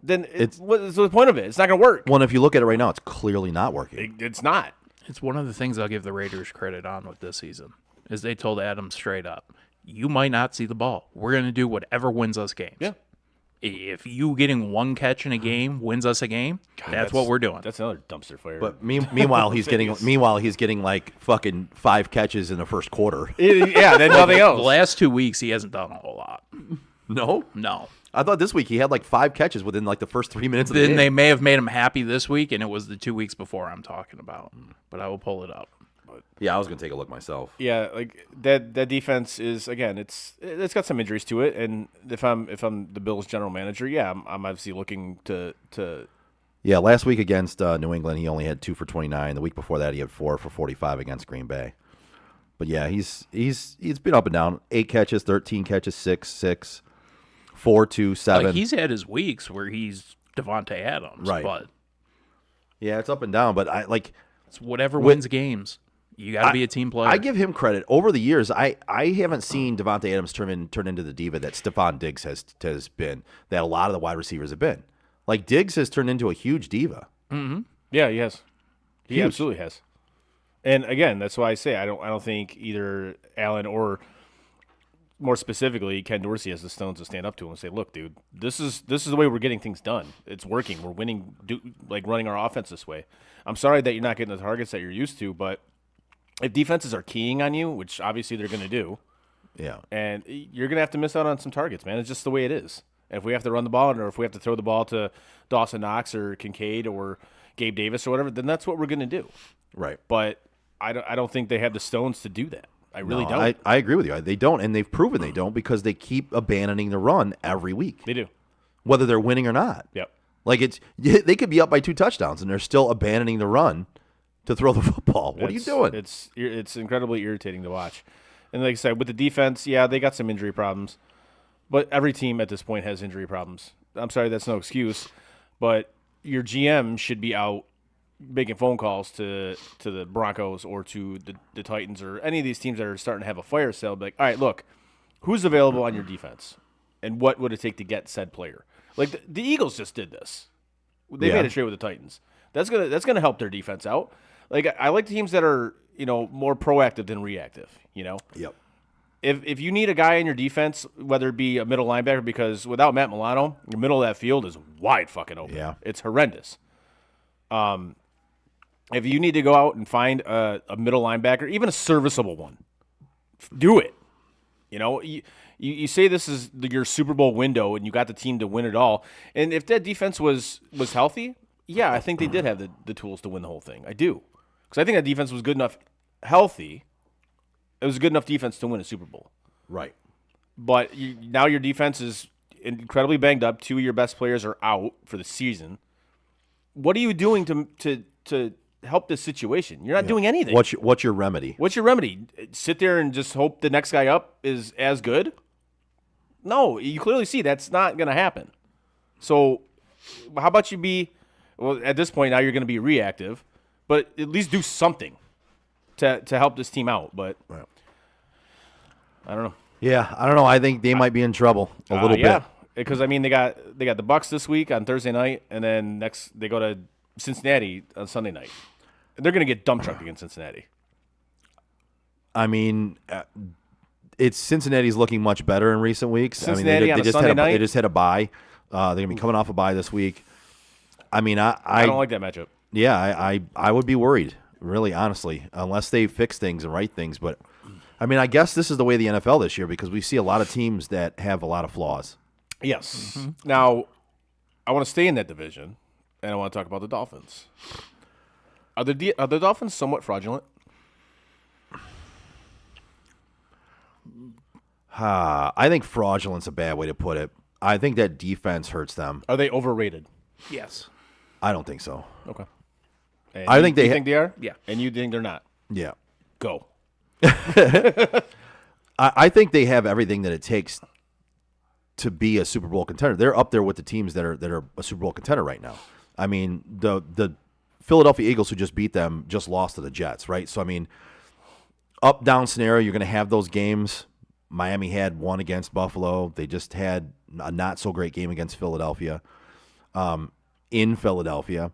then what's the point of it? It's not going to work. Well, and if you look at it right now, it's clearly not working. It's not. It's one of the things I'll give the Raiders credit on with this season, is they told Adams straight up, you might not see the ball. We're going to do whatever wins us games. Yeah. If you getting one catch in a game wins us a game, that's what we're doing. That's another dumpster fire. But meanwhile, he's getting like fucking 5 catches in the first quarter. Yeah, then nothing The else. last 2 weeks, he hasn't done a whole lot. No, No. I thought this week he had like 5 catches within like the first 3 minutes of the Then game. they may have made him happy this week, and it was the 2 weeks before I'm talking about. But I will pull it up. Yeah, I was gonna take a look myself. Yeah, like that defense is, again, it's got some injuries to it, and if I'm the Bills general manager, yeah, I'm obviously looking to Yeah, last week against New England, he only had 2 for 29. The week before that, he had 4 for 45 against Green Bay. But yeah, he's been up and down. 8 catches, 13 catches, 6, 4, 2, 7. Like, he's had his weeks where he's Devontae Adams. Right. But Yeah, it's up and down. But I like it's whatever wins games. You got to be a team player. I give him credit. Over the years, I haven't seen Devontae Adams turn into the diva that Stephon Diggs has been, that a lot of the wide receivers have been. Like, Diggs has turned into a huge diva. Yeah, he has. He Huge. absolutely has. And again, that's why I say I don't think either Allen or, more specifically, Ken Dorsey has the stones to stand up to him and say, "Look, dude, this is the way we're getting things done. It's working. We're winning. Like running our offense this way. I'm sorry that you're not getting the targets that you're used to, but if defenses are keying on you, which obviously they're going to do, Yeah. and you're going to have to miss out on some targets, man. It's just the way it is. And if we have to run the ball, or if we have to throw the ball to Dawson Knox or Kincaid or Gabe Davis or whatever, then that's what we're going to do. Right. But I don't think they have the stones to do that. I really No, don't. I agree with you. They don't, and they've proven they don't because they keep abandoning the run every week, They do. whether they're winning or not. Yep. Like, they could be up by 2 touchdowns, and they're still abandoning the run to throw the football. What are you doing? It's incredibly irritating to watch. And like I said, with the defense, yeah, they got some injury problems. But every team at this point has injury problems. I'm sorry, that's no excuse. But your GM should be out making phone calls to the Broncos or to the Titans or any of these teams that are starting to have a fire sale. Be like, all right, look, who's available on your defense? And what would it take to get said player? Like the Eagles just did this. They Yeah. made a trade with the Titans. That's gonna help their defense out. Like I like teams that are, more proactive than reactive, Yep. If you need a guy in your defense, whether it be a middle linebacker, because without Matt Milano, your middle of that field is wide fucking open. Yeah. It's horrendous. If you need to go out and find a middle linebacker, even a serviceable one, do it. You say this is your Super Bowl window and you got the team to win it all. And if that defense was healthy, yeah, I think they did have the tools to win the whole thing. I do. Because I think that defense was good enough healthy. It was a good enough defense to win a Super Bowl. Right. But now your defense is incredibly banged up. 2 of your best players are out for the season. What are you doing to help this situation? You're not doing anything. What's your remedy? What's your remedy? Sit there and just hope the next guy up is as good? No, you clearly see that's not going to happen. So how about you be, well, at this point now you're going to be reactive, but at least do something to help this team out. But I don't know. Yeah, I don't know. I think they might be in trouble a little Yeah, bit. because I mean they got the Bucks this week on Thursday night, and then next they go to Cincinnati on Sunday night. They're going to get dump trucked against Cincinnati. I mean, it's Cincinnati's looking much better in recent weeks. Cincinnati I on mean, a Sunday night? They just had a bye. They're going to be coming off a bye this week. I mean, I don't like that matchup. Yeah, I would be worried, really, honestly, unless they fix things and right things. But, I mean, I guess this is the way of the NFL this year because we see a lot of teams that have a lot of flaws. Yes. Now, I want to stay in that division, and I want to talk about the Dolphins. Are the Dolphins somewhat fraudulent? I think fraudulent's a bad way to put it. I think that defense hurts them. Are they overrated? Yes. I don't think so. Okay. And I you- think you they think they are? Yeah. And you think they're not? Yeah. Go. I think they have everything that it takes to be a Super Bowl contender. They're up there with the teams that are a Super Bowl contender right now. I mean, the Philadelphia Eagles, who just beat them, just lost to the Jets, right? So, I mean, up-down scenario, you're going to have those games. Miami had one against Buffalo. They just had a not-so-great game against Philadelphia. In Philadelphia,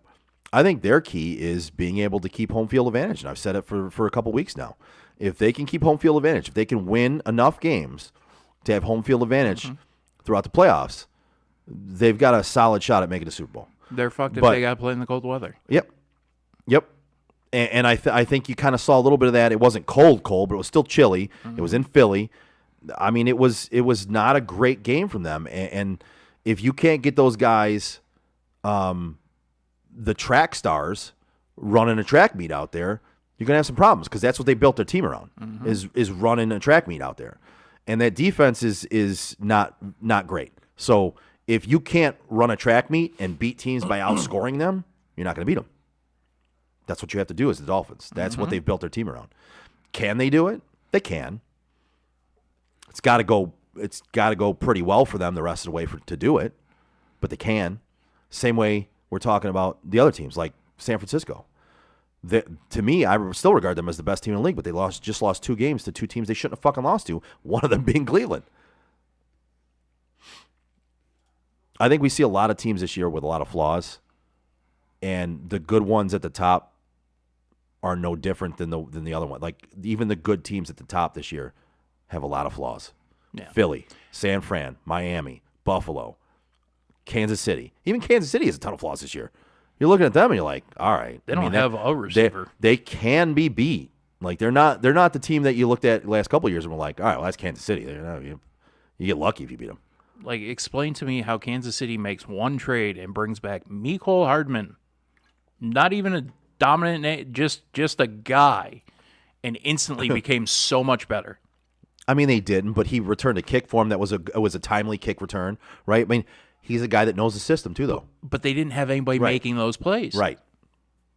I think their key is being able to keep home field advantage, and I've said it for a couple weeks now. If they can keep home field advantage, if they can win enough games to have home field advantage throughout the playoffs, they've got a solid shot at making the Super Bowl. They're fucked if But- they got to play in the cold weather. Yep. And I think you kind of saw a little bit of that. It wasn't cold, but it was still chilly. It was in Philly. I mean, it was not a great game from them. And if you can't get those guys, the track stars, running a track meet out there, you're gonna have some problems because that's what they built their team around is running a track meet out there, and that defense is not great. So if you can't run a track meet and beat teams by outscoring them, you're not gonna beat them. That's what you have to do as the Dolphins. That's what they've built their team around. Can they do it? They can. It's got to go pretty well for them the rest of the way to do it, but they can. Same way we're talking about the other teams like San Francisco. To me, I still regard them as the best team in the league, but they just lost 2 games to 2 teams they shouldn't have fucking lost to, one of them being Cleveland. I think we see a lot of teams this year with a lot of flaws, and the good ones at the top are no different than the other one. Like, even the good teams at the top this year have a lot of flaws. Yeah. Philly, San Fran, Miami, Buffalo, Kansas City. Even Kansas City has a ton of flaws this year. You're looking at them and you're like, all right. They don't have a receiver. They can be beat. Like, they're not the team that you looked at the last couple of years and were like, all right, well, that's Kansas City. You get lucky if you beat them. Like, explain to me how Kansas City makes one trade and brings back Mecole Hardman, not even a dominant name, just a guy, and instantly became so much better. I mean, they didn't, but he returned a kick for him that was a timely kick return, right? I mean, he's a guy that knows the system too, though. But they didn't have anybody making those plays. Right.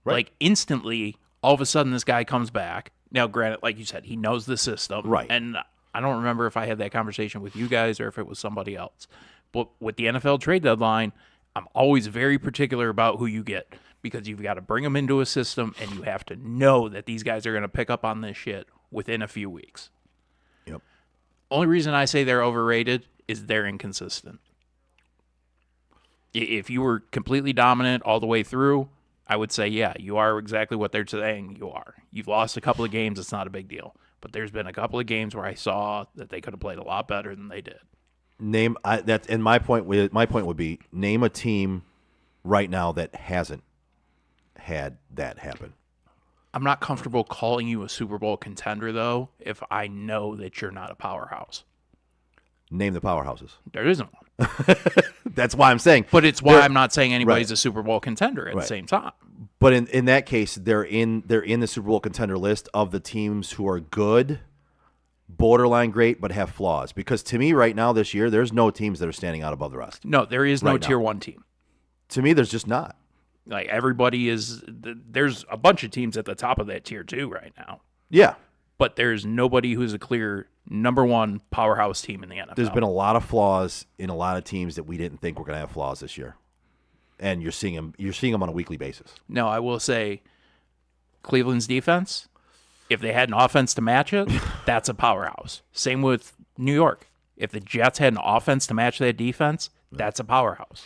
Like, instantly, all of a sudden, this guy comes back. Now, granted, like you said, he knows the system. Right. And I don't remember if I had that conversation with you guys or if it was somebody else. But with the NFL trade deadline, I'm always very particular about who you get because you've got to bring them into a system and you have to know that these guys are going to pick up on this shit within a few weeks. Yep. Only reason I say they're overrated is they're inconsistent. If you were completely dominant all the way through, I would say, yeah, you are exactly what they're saying you are. You've lost a couple of games, it's not a big deal. But there's been a couple of games where I saw that they could have played a lot better than they did. My point would be name a team right now that hasn't had that happen. I'm not comfortable calling you a Super Bowl contender, though, if I know that you're not a powerhouse. Name the powerhouses. There isn't one. That's why I'm saying. But it's why I'm not saying anybody's a Super Bowl contender at the Right. same time. But in that case, they're in the Super Bowl contender list of the teams who are good, borderline great, but have flaws. Because to me, right now this year, there's no teams that are standing out above the rest. No, there is no Right now. Tier 1 team. To me, there's just not. Like, everybody is... There's a bunch of teams at the top of that Tier 2 right now. Yeah. But there's nobody who's a clear number 1 powerhouse team in the NFL. There's been a lot of flaws in a lot of teams that we didn't think were going to have flaws this year. And you're seeing them on a weekly basis. No, I will say Cleveland's defense, if they had an offense to match it, that's a powerhouse. Same with New York. If the Jets had an offense to match that defense, that's a powerhouse.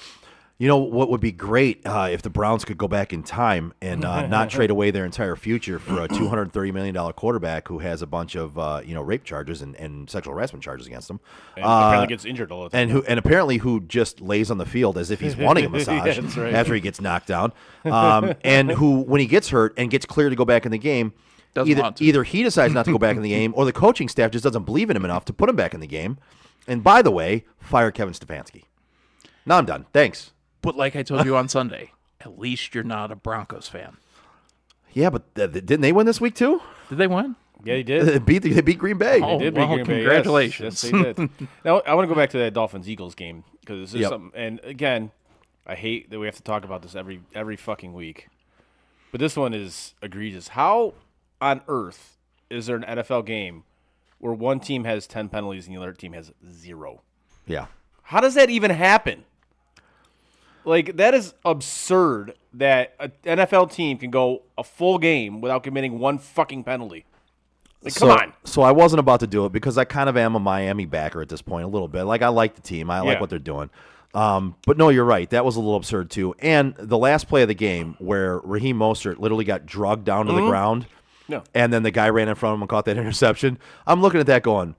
You know what would be great if the Browns could go back in time and not trade away their entire future for a $230 million quarterback who has a bunch of rape charges and sexual harassment charges against him, And apparently gets injured all the time. and apparently who just lays on the field as if he's wanting a massage Yeah, that's right. after he gets knocked down, and who when he gets hurt and gets cleared to go back in the game, Doesn't want to. either he decides not to go back in the game or the coaching staff just doesn't believe in him enough to put him back in the game. And by the way, fire Kevin Stefanski. Now I'm done. Thanks. But like I told you on Sunday, at least you're not a Broncos fan. Yeah, but didn't they win this week too? Did they win? Yeah, he did. They beat Green Bay. Oh, They did well, beat Green Bay, yes. congratulations. Yes, they did. Now, I want to go back to that Dolphins-Eagles game because this is Yep. something. And again, I hate that we have to talk about this every fucking week. But this one is egregious. How on earth is there an NFL game where one team has 10 penalties and the other team has 0? Yeah. How does that even happen? Like, that is absurd that an NFL team can go a full game without committing one fucking penalty. Like, come on. So I wasn't about to do it because I kind of am a Miami backer at this point a little bit. Like, I like the team. I like Yeah. what they're doing. But no, you're right. That was a little absurd too. And the last play of the game where Raheem Mostert literally got drugged down to the ground, No. and then the guy ran in front of him and caught that interception. I'm looking at that going,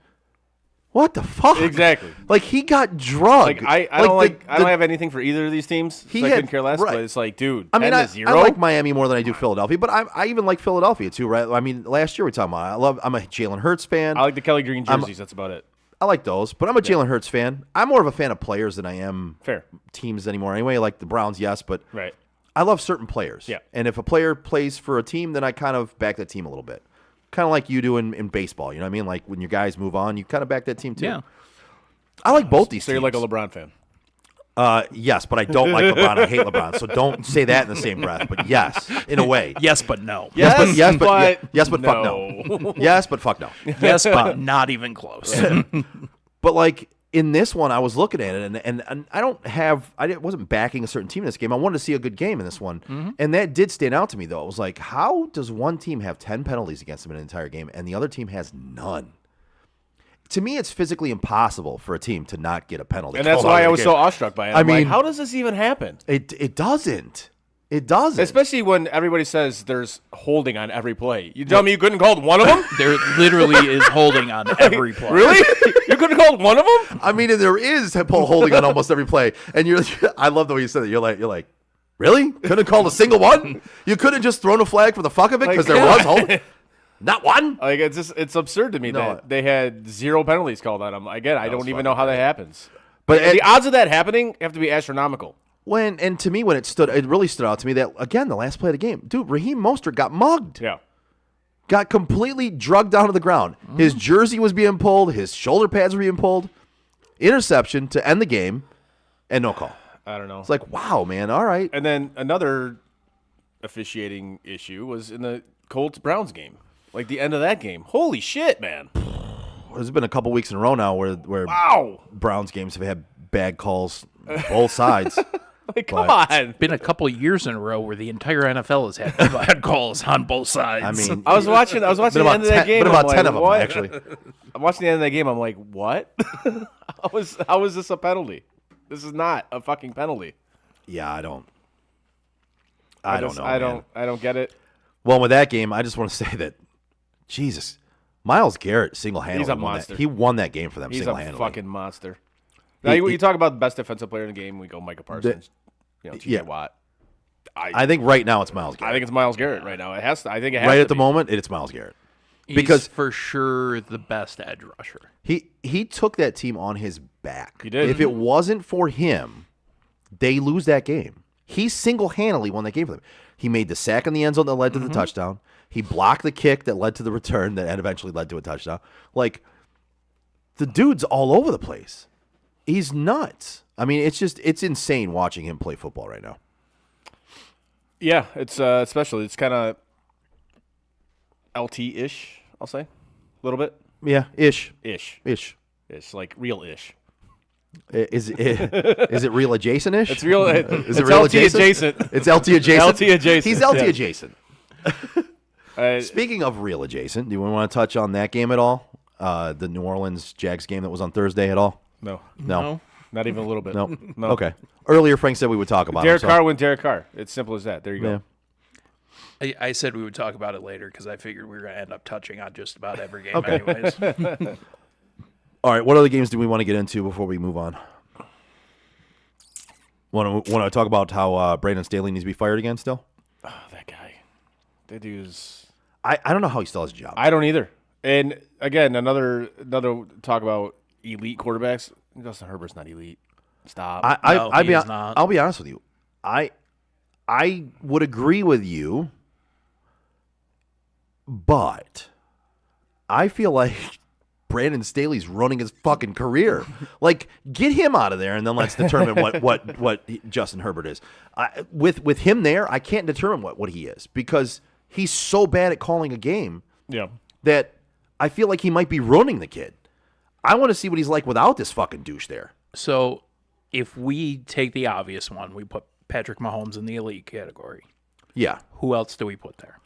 What the fuck? Exactly. Like he got drugged. Like I don't I don't have anything for either of these teams. He So I had- couldn't care less. right. But it's like, dude, I mean, 10-0. I like Miami more than I do Philadelphia, but I even like Philadelphia too, right? I mean, last year we were talking about. I'm a Jalen Hurts fan. I like the Kelly Green jerseys. That's about it. I like those, but I'm a Jalen Hurts fan. I'm more of a fan of players than I am Fair. teams anymore. Anyway, like the Browns, yes, but Right. I love certain players. Yeah. And if a player plays for a team, then I kind of back that team a little bit. Kind of like you do in baseball. You know what I mean? Like when your guys move on, you kind of back that team too. Yeah. I like both these So teams. you're like a LeBron fan. Yes, but I don't like LeBron. I hate LeBron. So don't say that in the same breath. But yes, in a way. Yes, but no. Yes, but but fuck no. Yes, but fuck no. Yes, but not even close. But like in this one, I was looking at it, and I wasn't backing a certain team in this game. I wanted to see a good game in this one, and that did stand out to me though. It was like, how does one team have 10 penalties against them in an entire game, and the other team has none? To me, it's physically impossible for a team to not get a penalty. And that's called out why of I the was game. so awestruck by it. I I'm like, mean- how does this even happen? It doesn't. It doesn't. Especially when everybody says there's holding on every play. You tell me you couldn't call one of them? There literally is holding on every play. Really? You couldn't call one of them? I mean, and there is Paul holding on almost every play, and I love the way you said it. You're like, really? Couldn't have called a single one? You could have just thrown a flag for the fuck of it because there was holding. Not one. Like it's absurd to me No. that they had 0 penalties called on them. Again, I don't even know how that happens. But The odds of that happening have to be astronomical. to me, when it really stood out to me that again the last play of the game, dude, Raheem Mostert got mugged, Yeah. got completely drugged down to the ground. His jersey was being pulled, his shoulder pads were being pulled, interception to end the game, and no call. I don't know. It's like, wow, man, all right. And then another officiating issue was in the Colts-Browns game. Like the end of that game. Holy shit, man. There's been a couple weeks in a row now where Wow. Browns games have had bad calls both sides. Like, come on. Been a couple years in a row where the entire NFL has had bad calls on both sides. I mean, I was watching been the about end of that 10 game. been about I'm 10 like, of them, what? actually. I'm watching the end of that game. I'm like, what? How is this a penalty? This is not a fucking penalty. Yeah, I don't know. I don't get it. Well, with that game, I just want to say that, Jesus, Myles Garrett single-handedly He's a won monster. that. He won that game for them He's a single-handedly. fucking monster. Now, you talk about the best defensive player in the game. We go Micah Parsons. T.J. yeah. Watt. I think right now it's Myles Garrett. I think it's Myles Garrett right now. It has to. I think it has right to at the be. moment, it's Myles Garrett. He's because- for sure the best edge rusher. He took that team on his back. He did. If it wasn't for him, they lose that game. He single-handedly won that game for them. He made the sack in the end zone that led to the touchdown. He blocked the kick that led to the return that eventually led to a touchdown. Like, the dude's all over the place. He's nuts. I mean, it's insane watching him play football right now. Yeah, it's especially it's kind of LT-ish. I'll say a little bit Yeah, ish. ish, like real ish. Is it real adjacent-ish? It's real. Is it's it real LT adjacent. It's LT adjacent. LT adjacent. He's LT Yeah. adjacent. Uh, Speaking of real adjacent, do we want to touch on that game at all? The New Orleans Jags game that was on Thursday at all? no, No. not even a little bit. No. No. Okay. Earlier, Frank said we would talk about Derek it. Carr went Derek Carr. It's simple as that. There you go. Yeah. I said we would talk about it later because I figured we were going to end up touching on just about every game Okay. anyways. All right. What other games do we want to get into before we move on? Want to talk about how Brandon Staley needs to be fired again still? Oh, that guy. That dude's. I don't know how he still has a job. I don't either. And again, another talk about elite quarterbacks. Justin Herbert's not elite. Stop. No, he is not. I'll be honest with you. I would agree with you, but I feel like Brandon Staley's running his fucking career. Like, get him out of there, and then let's determine what Justin Herbert is. With him there, I can't determine what he is because he's so bad at calling a game yeah. that I feel like he might be ruining the kid. I want to see what he's like without this fucking douche there. So if we take the obvious one, we put Patrick Mahomes in the elite category. Yeah. Who else do we put there?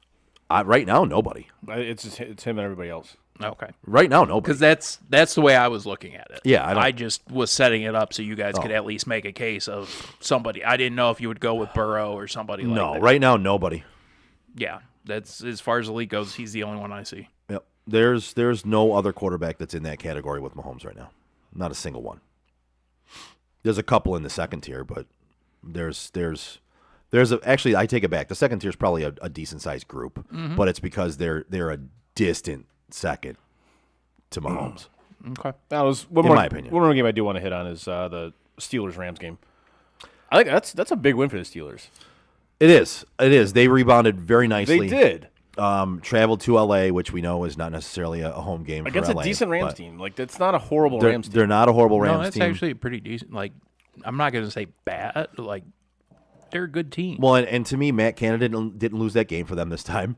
Right now, nobody. It's him and everybody else. Okay. Right now, nobody. Because that's the way I was looking at it. Yeah, I don't- I just was setting it up so you guys could at least make a case of somebody. I didn't know if you would go with Burrow or somebody like No, that. right now, nobody. Yeah, that's as far as the league goes. He's the only one I see. Yep. There's no other quarterback that's in that category with Mahomes right now. Not a single one. There's a couple in the second tier, but actually I take it back. The second tier is probably a decent sized group, but it's because they're a distant second to Mahomes. Okay. That was my opinion. One more game I do want to hit on is the Steelers-Rams game. I think that's a big win for the Steelers. It is. They rebounded very nicely. They did. Traveled to LA, which we know is not necessarily a home game Against for LA, a decent Rams but team. Like, that's not a horrible They're, Rams team. they're not a horrible Rams No, that's team. actually pretty decent. Like, I'm not going to say bad. Like, they're a good team. Well, and to me, Matt Canada didn't lose that game for them this time,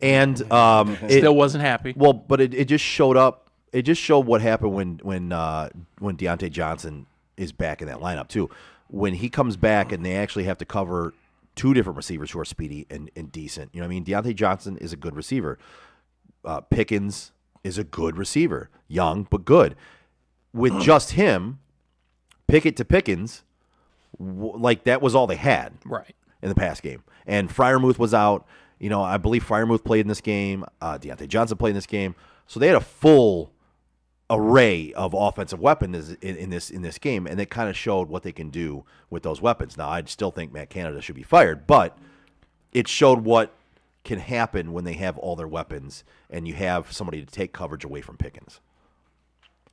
and Still wasn't happy. Well, but it just showed up. It just showed what happened when Deontay Johnson is back in that lineup too. When he comes back and they actually have to cover two different receivers who are speedy and decent. You know what I mean? Deontay Johnson is a good receiver. Pickens is a good receiver. Young, but good. With just him, Pickett to Pickens, like that was all they had. Right. In the past game. And Freiermuth was out. You know, I believe Freiermuth played in this game. Deontay Johnson played in this game. So they had a full array of offensive weapons in this game, and it kind of showed what they can do with those weapons. Now, I still think Matt Canada should be fired, but it showed what can happen when they have all their weapons and you have somebody to take coverage away from Pickens.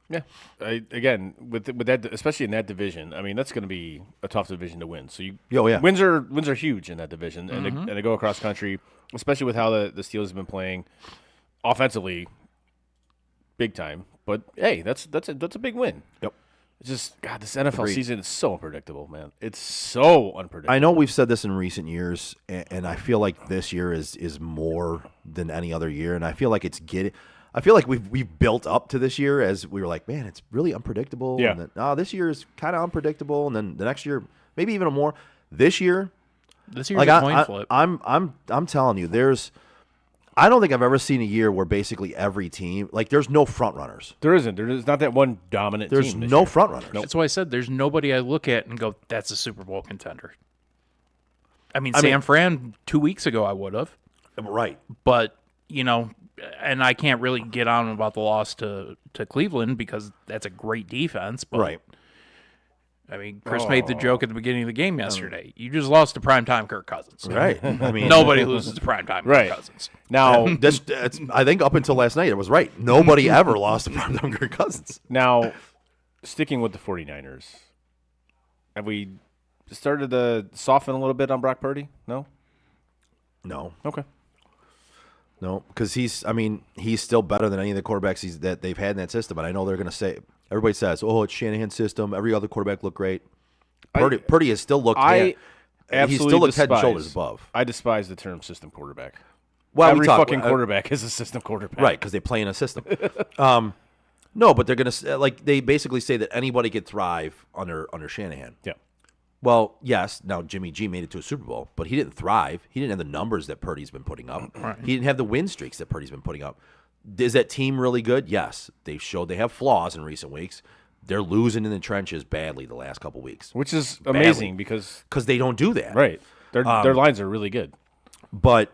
Yeah. Again, with that, especially in that division, I mean, that's going to be a tough division to win. So wins are huge in that division, and they go across country, especially with how the Steelers have been playing offensively, big time. But hey, that's a big win. Yep. It's just God, this NFL season is so unpredictable, man. It's so unpredictable. I know we've said this in recent years, and I feel like this year is more than any other year, and I feel like I feel like we've built up to this year as we were like, man, it's really unpredictable. Yeah. And then, this year is kind of unpredictable, and then the next year maybe even more. This year's like a coin flip. I'm telling you, I don't think I've ever seen a year where basically every team, like, there's no front runners. There isn't. There's not that one dominant There's team. There's no front runners. That's why I said there's nobody I look at and go, that's a Super Bowl contender. I mean, San Fran 2 weeks ago I would have. Right. But, you know, and I can't really get on about the loss to Cleveland because that's a great defense. But, Right. I mean, Chris made the joke at the beginning of the game yesterday. You just lost to primetime Kirk Cousins. Right. I mean, Nobody loses to primetime Right. Kirk Cousins. Now, that's I think up until last night it was right. Nobody ever lost to primetime Kirk Cousins. Now, sticking with the 49ers, have we started to soften a little bit on Brock Purdy? No? No. Okay. No, because he's still better than any of the quarterbacks that they've had in that system. And I know they're going to say, everybody says, oh, it's Shanahan's system. Every other quarterback looked great. Purdy has still looked head and shoulders above. I despise the term system quarterback. Well, every fucking quarterback is a system quarterback. Right, because they play in a system. No, but they're going to, they basically say that anybody could thrive under Shanahan. Yeah. Well, yes. Now Jimmy G made it to a Super Bowl, but he didn't thrive. He didn't have the numbers that Purdy's been putting up. Right. He didn't have the win streaks that Purdy's been putting up. Is that team really good? Yes. They've showed they have flaws in recent weeks. They're losing in the trenches badly the last couple weeks, Which is amazing because they don't do that. Right. Their lines are really good. But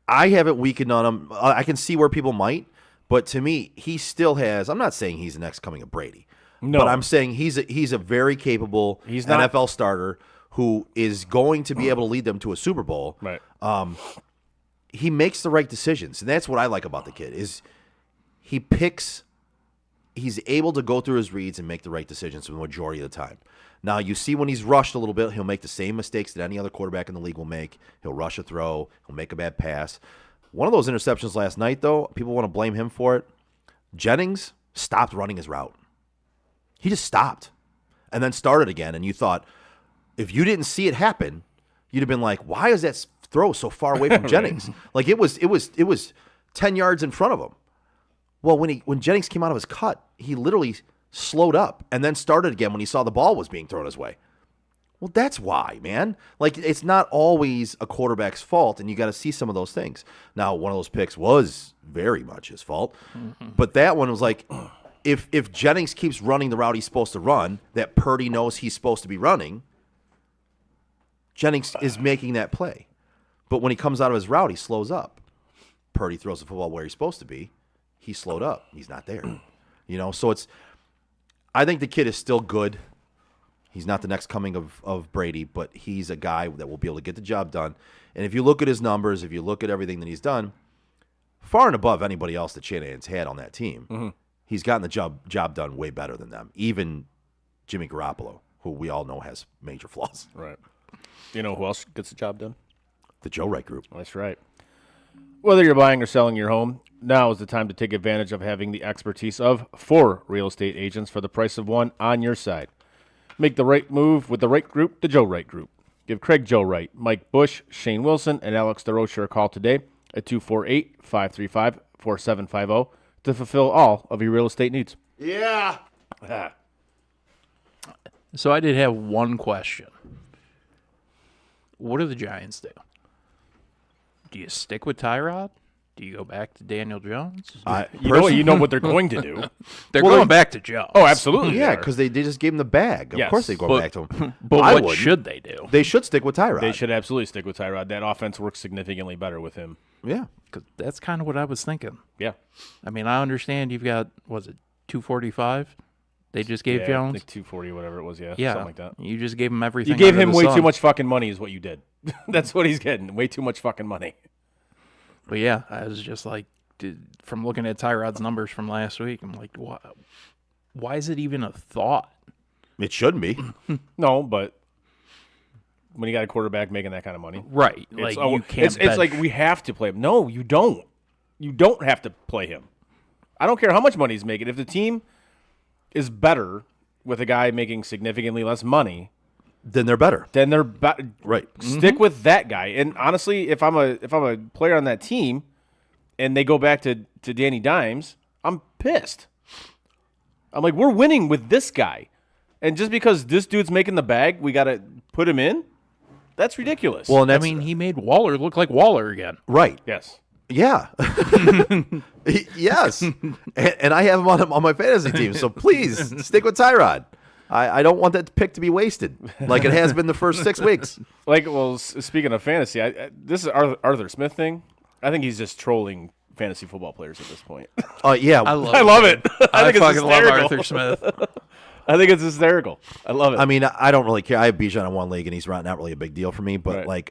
I haven't weakened on him. I can see where people might, but to me, he still has. I'm not saying he's the next coming of Brady. No. But I'm saying he's a very capable NFL starter who is going to be able to lead them to a Super Bowl. Right. He makes the right decisions, and that's what I like about the kid is he's able to go through his reads and make the right decisions for the majority of the time. Now, you see when he's rushed a little bit, he'll make the same mistakes that any other quarterback in the league will make. He'll rush a throw. He'll make a bad pass. One of those interceptions last night, though, people want to blame him for it. Jennings stopped running his route. He just stopped and then started again. And you thought, if you didn't see it happen, you'd have been like, why is that throw so far away from Jennings? Like it was 10 yards in front of him. Well, when Jennings came out of his cut, he literally slowed up and then started again when he saw the ball was being thrown his way. Well, that's why, man. Like, it's not always a quarterback's fault, and you got to see some of those things. Now, one of those picks was very much his fault, but that one was like, if Jennings keeps running the route he's supposed to run, that Purdy knows he's supposed to be running, Jennings is making that play. But when he comes out of his route, he slows up. Purdy throws the football where he's supposed to be, he's slowed up. He's not there. So I think the kid is still good. He's not the next coming of Brady, but he's a guy that will be able to get the job done. And if you look at his numbers, if you look at everything that he's done, far and above anybody else that Shanahan's had on that team, he's gotten the job done way better than them. Even Jimmy Garoppolo, who we all know has major flaws. Right. You know who else gets the job done? The Joe Wright Group. That's right. Whether you're buying or selling your home, now is the time to take advantage of having the expertise of 4 real estate agents for the price of 1 on your side. Make the right move with the right group, the Joe Wright Group. Give Craig Joe Wright, Mike Bush, Shane Wilson, and Alex DeRocher a call today at 248-535-4750 to fulfill all of your real estate needs. Yeah. So I did have one question. What do the Giants do? Do you stick with Tyrod? Do you go back to Daniel Jones? You know what they're going to do. They're going back to Jones. Oh, absolutely. Yeah, because they just gave him the bag. Of Yes. course they go back to him. But I what wouldn't. should they do? They should stick with Tyrod. They should absolutely stick with Tyrod. That offense works significantly better with him. Yeah. 'Cause that's kind of what I was thinking. Yeah. I mean, I understand you've got, was it 245? They just gave Yeah, Jones? I think 240, whatever it was. Yeah, Yeah. something like that. You just gave him everything. You gave under him the way sun. too much fucking money is what you did. That's what he's getting. Way too much fucking money. But yeah, I was just like, from looking at Tyrod's numbers from last week, I'm like, why is it even a thought? It shouldn't be. No, but when you got a quarterback making that kind of money. Right. Like, you can't it's like we have to play him. No, you don't. You don't have to play him. I don't care how much money he's making. If the team is better with a guy making significantly less money, Then they're better. then they're Right. stick with that guy. And honestly, if I'm a player on that team and they go back to Danny Dimes, I'm pissed. I'm like, we're winning with this guy. And just because this dude's making the bag, we got to put him in? That's ridiculous. Well, and I that's, mean, he made Waller look like Waller again. right. yes. Yeah. Yes. And I have him on my fantasy team. So please stick with Tyrod. I don't want that pick to be wasted like it has been the first 6 weeks. Speaking of fantasy, this is Arthur Smith thing. I think he's just trolling fantasy football players at this point. Yeah. I love it. I think it's fucking love hysterical. Arthur Smith. I think it's hysterical. I love it. I mean, I don't really care. I have Bijan in one league, and he's not really a big deal for me. But Right.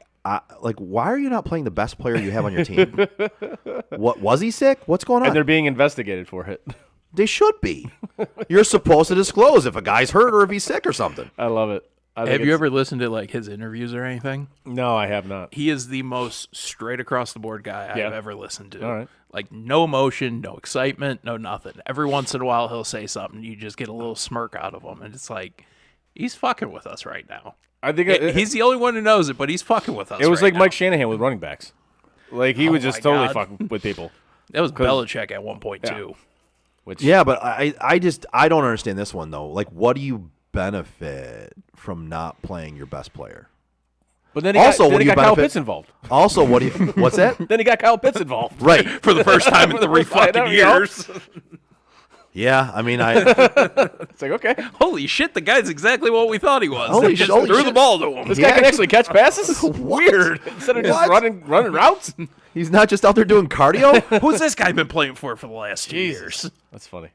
why are you not playing the best player you have on your team? What was he sick? What's going on? and they're being investigated for it. They should be. You're supposed to disclose if a guy's hurt or if he's sick or something. I love it. Have you ever listened to like his interviews or anything? No, I have not. He is the most straight across the board guy Yeah. I've ever listened to. All right. Like no emotion, no excitement, no nothing. Every once in a while he'll say something, you just get a little smirk out of him, and it's like he's fucking with us right now. I think He's the only one who knows it, but he's fucking with us. it was right like now. Mike Shanahan with running backs. Like he was just my totally God. fucking with people. That was Belichick at one point Yeah. too. Which Yeah, but I don't understand this one though. Like, what do you benefit from not playing your best player? But then Also, then what he do you got Kyle benefit- Pitts involved. Also, what do you? What's that? Then he got Kyle Pitts involved. Right. For the first time in 3 fucking years. Yeah. I mean, It's like, okay, Holy shit, the guy's exactly what we thought he was. Holy They just holy threw the shit. ball to him. this guy can actually catch passes. Weird. Instead of just What? running routes. he's not just out there doing cardio. Who's this guy been playing for the last 2 years? That's funny.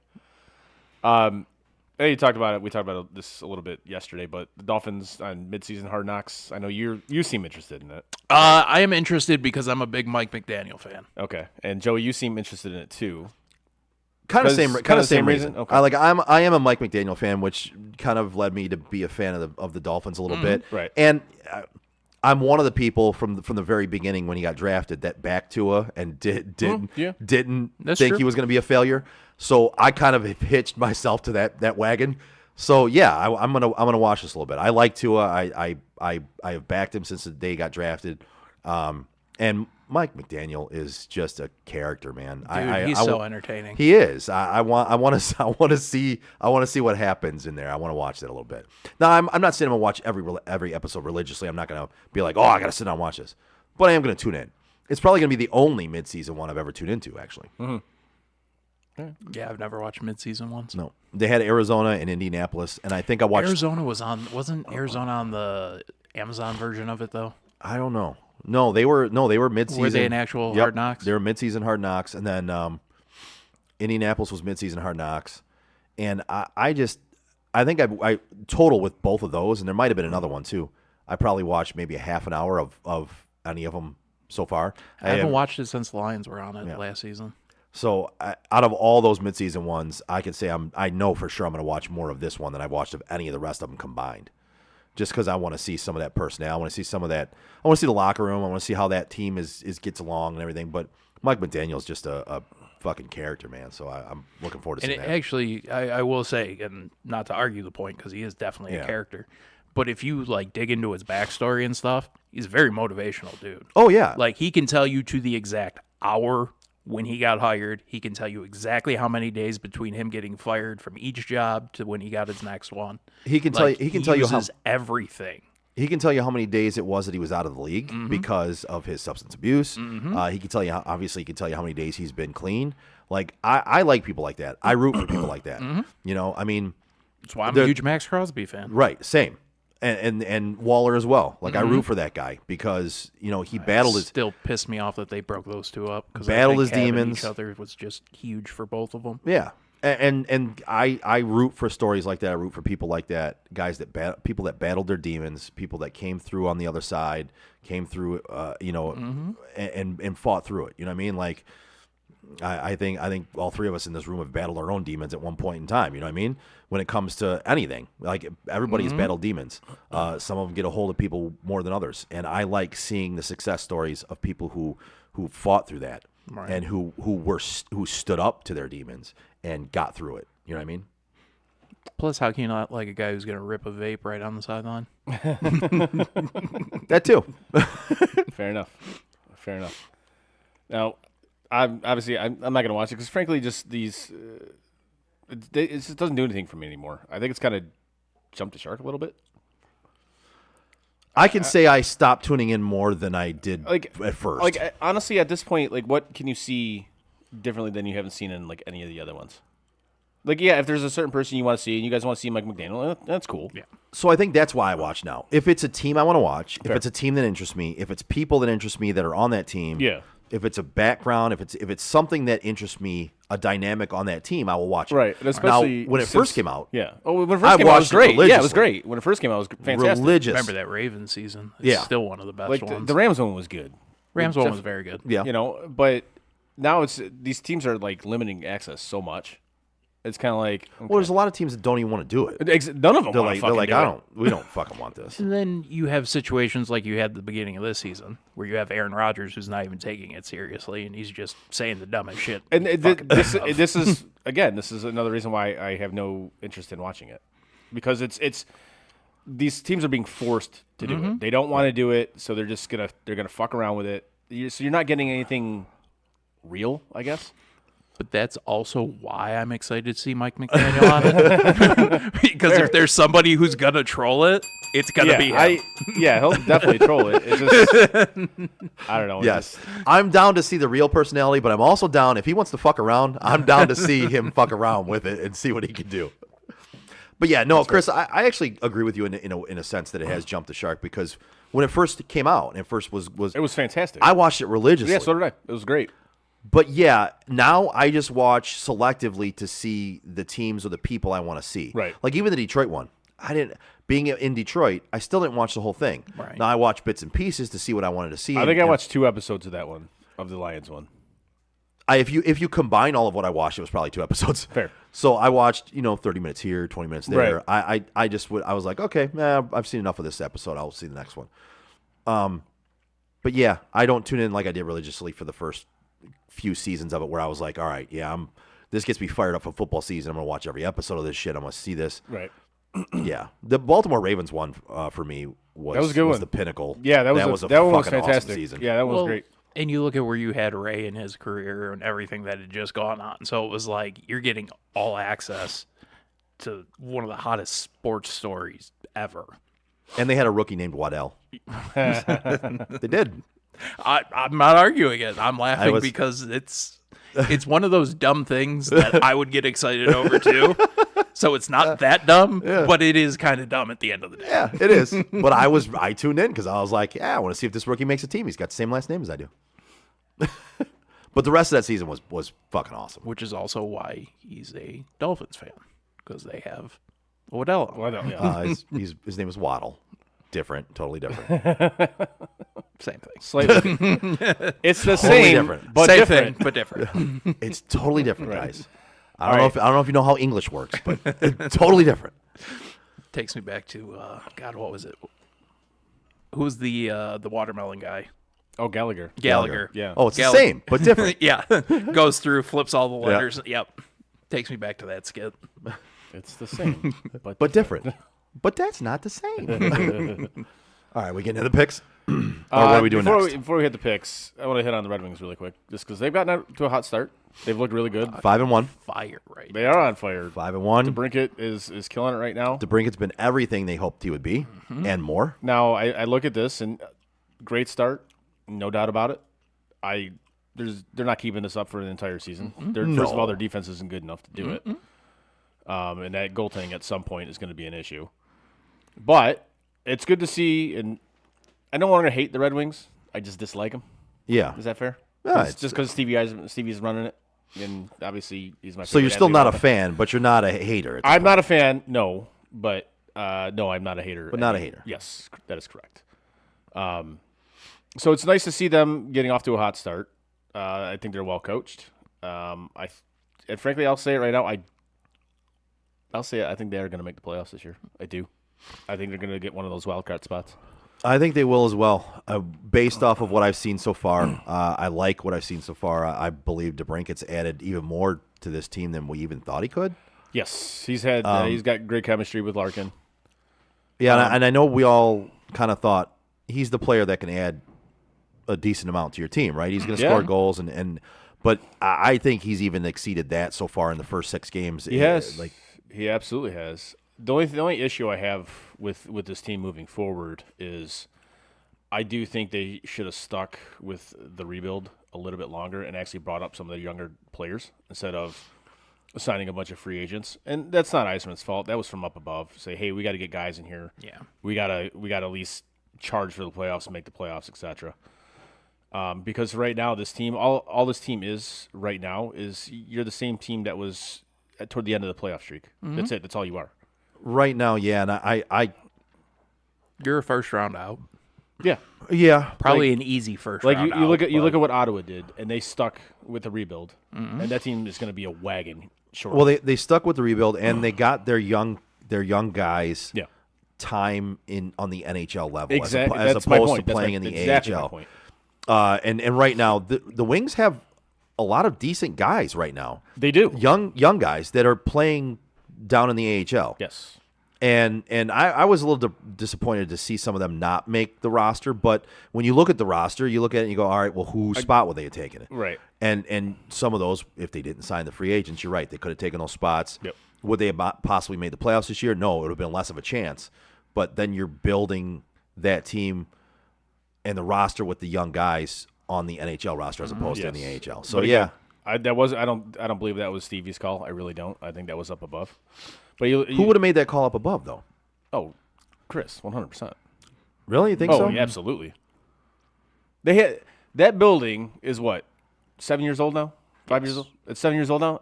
Hey, you talked about it. We talked about this a little bit yesterday, but the Dolphins on midseason Hard Knocks. I know you seem interested in it. I am interested because I'm a big Mike McDaniel fan. Okay, and Joey, you seem interested in it too. Kind of Because- same reason. Okay. I am a Mike McDaniel fan, which kind of led me to be a fan of the Dolphins a little bit. right. And I'm one of the people from the very beginning when he got drafted that backed Tua and didn't That's think true. he was going to be a failure. So I kind of hitched myself to that wagon. So yeah, I'm gonna watch this a little bit. I like Tua. I have backed him since the day he got drafted. And Mike McDaniel is just a character, man. Dude, he's so entertaining. He is. I want to see what happens in there. I want to watch that a little bit. Now I'm not sitting and watch every episode religiously. I'm not gonna be like, oh, I gotta sit down and watch this. But I am gonna tune in. It's probably gonna be the only midseason one I've ever tuned into. Actually, Yeah, I've never watched midseason ones. no, they had Arizona and Indianapolis, and I think I watched. Arizona wasn't Arizona on the Amazon version of it though? I don't know. No, they were midseason. Were they an actual Yep, Hard Knocks? They were midseason Hard Knocks, and then Indianapolis was midseason Hard Knocks. And I think I total with both of those, and there might have been another one too. I probably watched maybe a half an hour of any of them so far. I haven't watched it since the Lions were on it last season. So out of all those midseason ones, I can say I know for sure I'm going to watch more of this one than I've watched of any of the rest of them combined. Just because I want to see some of that personnel, I want to see some of that. I want to see the locker room. I want to see how that team gets along and everything. But Mike McDaniel's just a fucking character, man. So I'm looking forward to seeing that. Actually, I will say, and not to argue the point, because he is definitely a character. But if you like dig into his backstory and stuff, he's a very motivational dude. Oh yeah, Like he can tell you to the exact hour when he got hired. He can tell you exactly how many days between him getting fired from each job to when he got his next one. he can tell you. He can tell you how uses everything. he can tell you how many days it was that he was out of the league because of his substance abuse. He can tell you obviously he can tell you how many days he's been clean. Like I like people like that. I root for people like that. You know, I mean, That's why I'm a huge Max Crosby fan. right, same. And Waller as well. Like I root for that guy because he battled his Still pissed me off that they broke those two up. Because Battled his having demons. Each other was just huge for both of them. yeah. And I root for stories like that. I root for people like that, guys people that battled their demons, people that came through on the other side, came through, and fought through it. You know what I mean? Like, I think all three of us in this room have battled our own demons at one point in time. You know what I mean? When it comes to anything, like everybody has battled demons. Some of them get a hold of people more than others, and I like seeing the success stories of people who fought through that and who stood up to their demons and got through it. You know what I mean? Plus, how can you not like a guy who's going to rip a vape right on the sideline? That too. Fair enough. Now, I'm not going to watch it because, frankly, just these it just doesn't do anything for me anymore. I think it's kind of jumped the shark a little bit. I can say I stopped tuning in more than I did Like at first. Like honestly, at this point, like what can you see differently than you haven't seen in like any of the other ones? Like if there's a certain person you want to see and you guys want to see Mike McDaniel, that's cool. Yeah. So I think that's why I watch now. If it's a team I want to watch, if it's a team that interests me, if it's people that interest me that are on that team, if it's a background, if it's something that interests me, a dynamic on that team, I will watch it. Right, and especially now, when it first came out. Yeah. Oh, when it first came out, it was great. Yeah, it was great. When it first came out, it was fantastic. Religious. Remember that Ravens season? It's still one of the best Like ones. the Rams one was good. Rams one was very good. Yeah. But now these teams are like limiting access so much. It's kind of like Well, there's a lot of teams that don't even want to do it. None of them They're want like, to fucking do it. we don't fucking want this. And then you have situations like you had at the beginning of this season, where you have Aaron Rodgers who's not even taking it seriously, and he's just saying the dumbest shit. And this is again, this is another reason why I have no interest in watching it, because it's these teams are being forced to do it. They don't want to do it, so they're gonna fuck around with it. So you're not getting anything real, I guess. But that's also why I'm excited to see Mike McDaniel on it. Because if there's somebody who's going to troll it, it's going to be him. He'll definitely troll it. It's just, I don't know. Yes. I'm down to see the real personality, but I'm also down, if he wants to fuck around, I'm down to see him fuck around with it and see what he can do. But yeah, no, Chris, I actually agree with you in a sense that it has jumped the shark, because when it first came out, and it first was it was fantastic. I watched it religiously. Yeah, so did I. It was great. But yeah, now I just watch selectively to see the teams or the people I want to see. Right. Like even the Detroit one. Being in Detroit, I still didn't watch the whole thing. Right. Now I watched bits and pieces to see what I wanted to see. I think I watched 2 episodes of that one, of the Lions one. If you combine all of what I watched, it was probably 2 episodes. Fair. So I watched 30 minutes here, 20 minutes there. Right. I was like, okay, I've seen enough of this episode. I'll see the next one. But yeah, I don't tune in like I did religiously for the first few seasons of it, where I was like, all right, yeah, this gets me fired up for football season. I'm gonna watch every episode of this shit. I'm gonna see this. Right. Yeah, the Baltimore Ravens one for me was a good one. the pinnacle. Yeah, that was a one was fucking fantastic. awesome season. Yeah, that one was great. And you look at where you had Ray in his career and everything that had just gone on. So it was like you're getting all access to one of the hottest sports stories ever. And they had a rookie named Waddell. They did. I'm not arguing it. I'm laughing because it's one of those dumb things that I would get excited over too. So it's not that dumb, but it is kind of dumb at the end of the day. Yeah, it is. But I tuned in because I was like, yeah, I want to see if this rookie makes a team. He's got the same last name as I do. But the rest of that season was fucking awesome. Which is also why he's a Dolphins fan, because they have Odell. His name is Waddle. Different, totally different. Same thing. Slightly. It's the Totally same, different. but Same different. thing, but different. It's totally different, guys. I don't know if you know how English works, but it's totally different. Takes me back to God. What was it? Who's the watermelon guy? Oh, Gallagher. Gallagher. Yeah. Oh, it's the same, but different. Yeah. Goes through, flips all the letters. Yep. Takes me back to that skit. It's the same, But different. But that's not the same. All right, we getting into the picks? Or what are we doing next? Before we hit the picks, I want to hit on the Red Wings really quick, just because they've gotten out to a hot start. They've looked really good. 5-1. Fire, right? They are on fire. 5-1. DeBrincat is killing it right now. DeBrincat's been everything they hoped he would be, and more. Now I look at this and great start, no doubt about it. They're not keeping this up for an entire season. First of all, their defense isn't good enough to do it, and that goaltending at some point is going to be an issue. But it's good to see, and I no longer hate the Red Wings. I just dislike them. Yeah. Is that fair? Yeah, It's just because Stevie's running it, and obviously he's my. So you're favorite still athlete not of a all time. fan, but you're not a hater. I'm not a fan, no, but no, I'm not a hater. But not a hater. Yes, that is correct. So it's nice to see them getting off to a hot start. I think they're well coached. And frankly, I'll say it right now. I'll say it. I think they are going to make the playoffs this year. I do. I think they're going to get one of those wild card spots. I think they will as well. Based off of what I've seen so far, I like what I've seen so far. I believe DeBrincat's added even more to this team than we even thought he could. Yes, he's got great chemistry with Larkin. Yeah, and I know we all kind of thought he's the player that can add a decent amount to your team, right? He's going to score goals, but I think he's even exceeded that so far in the first 6 games. He has. He absolutely has. The only issue I have with this team moving forward is I do think they should have stuck with the rebuild a little bit longer and actually brought up some of the younger players instead of signing a bunch of free agents. And that's not Yzerman's fault. That was from up above. Say, hey, we got to get guys in here. Yeah. We gotta at least charge for the playoffs and make the playoffs, etc. Because right now this team, all this team is right now is you're the same team that was toward the end of the playoff streak. That's it. That's all you are. Right now, yeah, and I You're a first round out. yeah, Probably an easy first Like round you look out, at but what Ottawa did, and they stuck with the rebuild, and that team is going to be a wagon short. Well, they stuck with the rebuild, and they got their young guys time on the NHL level Exactly. as That's my opposed point. to That's playing in the exactly my AHL. point. And right now, the Wings have a lot of decent guys right now. They do. Young guys that are playing down in the AHL. Yes. And I was a little disappointed to see some of them not make the roster. But when you look at the roster, you look at it and you go, all right, well, whose spot would they have taken it? Right. And some of those, if they didn't sign the free agents, you're right, they could have taken those spots. Yep. Would they have possibly made the playoffs this year? No, it would have been less of a chance. But then you're building that team and the roster with the young guys on the NHL roster as opposed to in the AHL. So But yeah. again, I don't believe that was Stevie's call. I really don't. I think that was up above. But Who would have made that call up above though? Oh, Chris, 100%. Really? You think Oh, so? yeah, absolutely. They had that building is what 7 years old now. 5 years old. It's 7 years old now.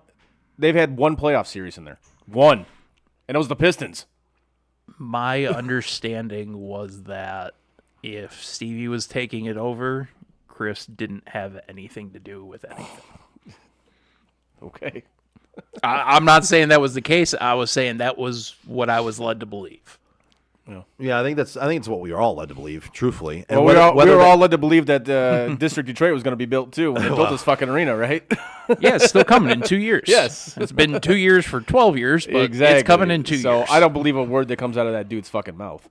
They've had one playoff series in there. One, and it was the Pistons. my understanding was that if Stevie was taking it over, Chris didn't have anything to do with anything. Okay. I'm not saying that was the case. I was saying that was what I was led to believe. Yeah, I think it's what we are all led to believe, truthfully. And Well, we whether were that- all led to believe that District Detroit was going to be built too when they built this fucking arena, right? Yeah, it's still coming in 2 years. Yes. It's been 2 years for 12 years, but it's coming in 2 years. So I don't believe a word that comes out of that dude's fucking mouth.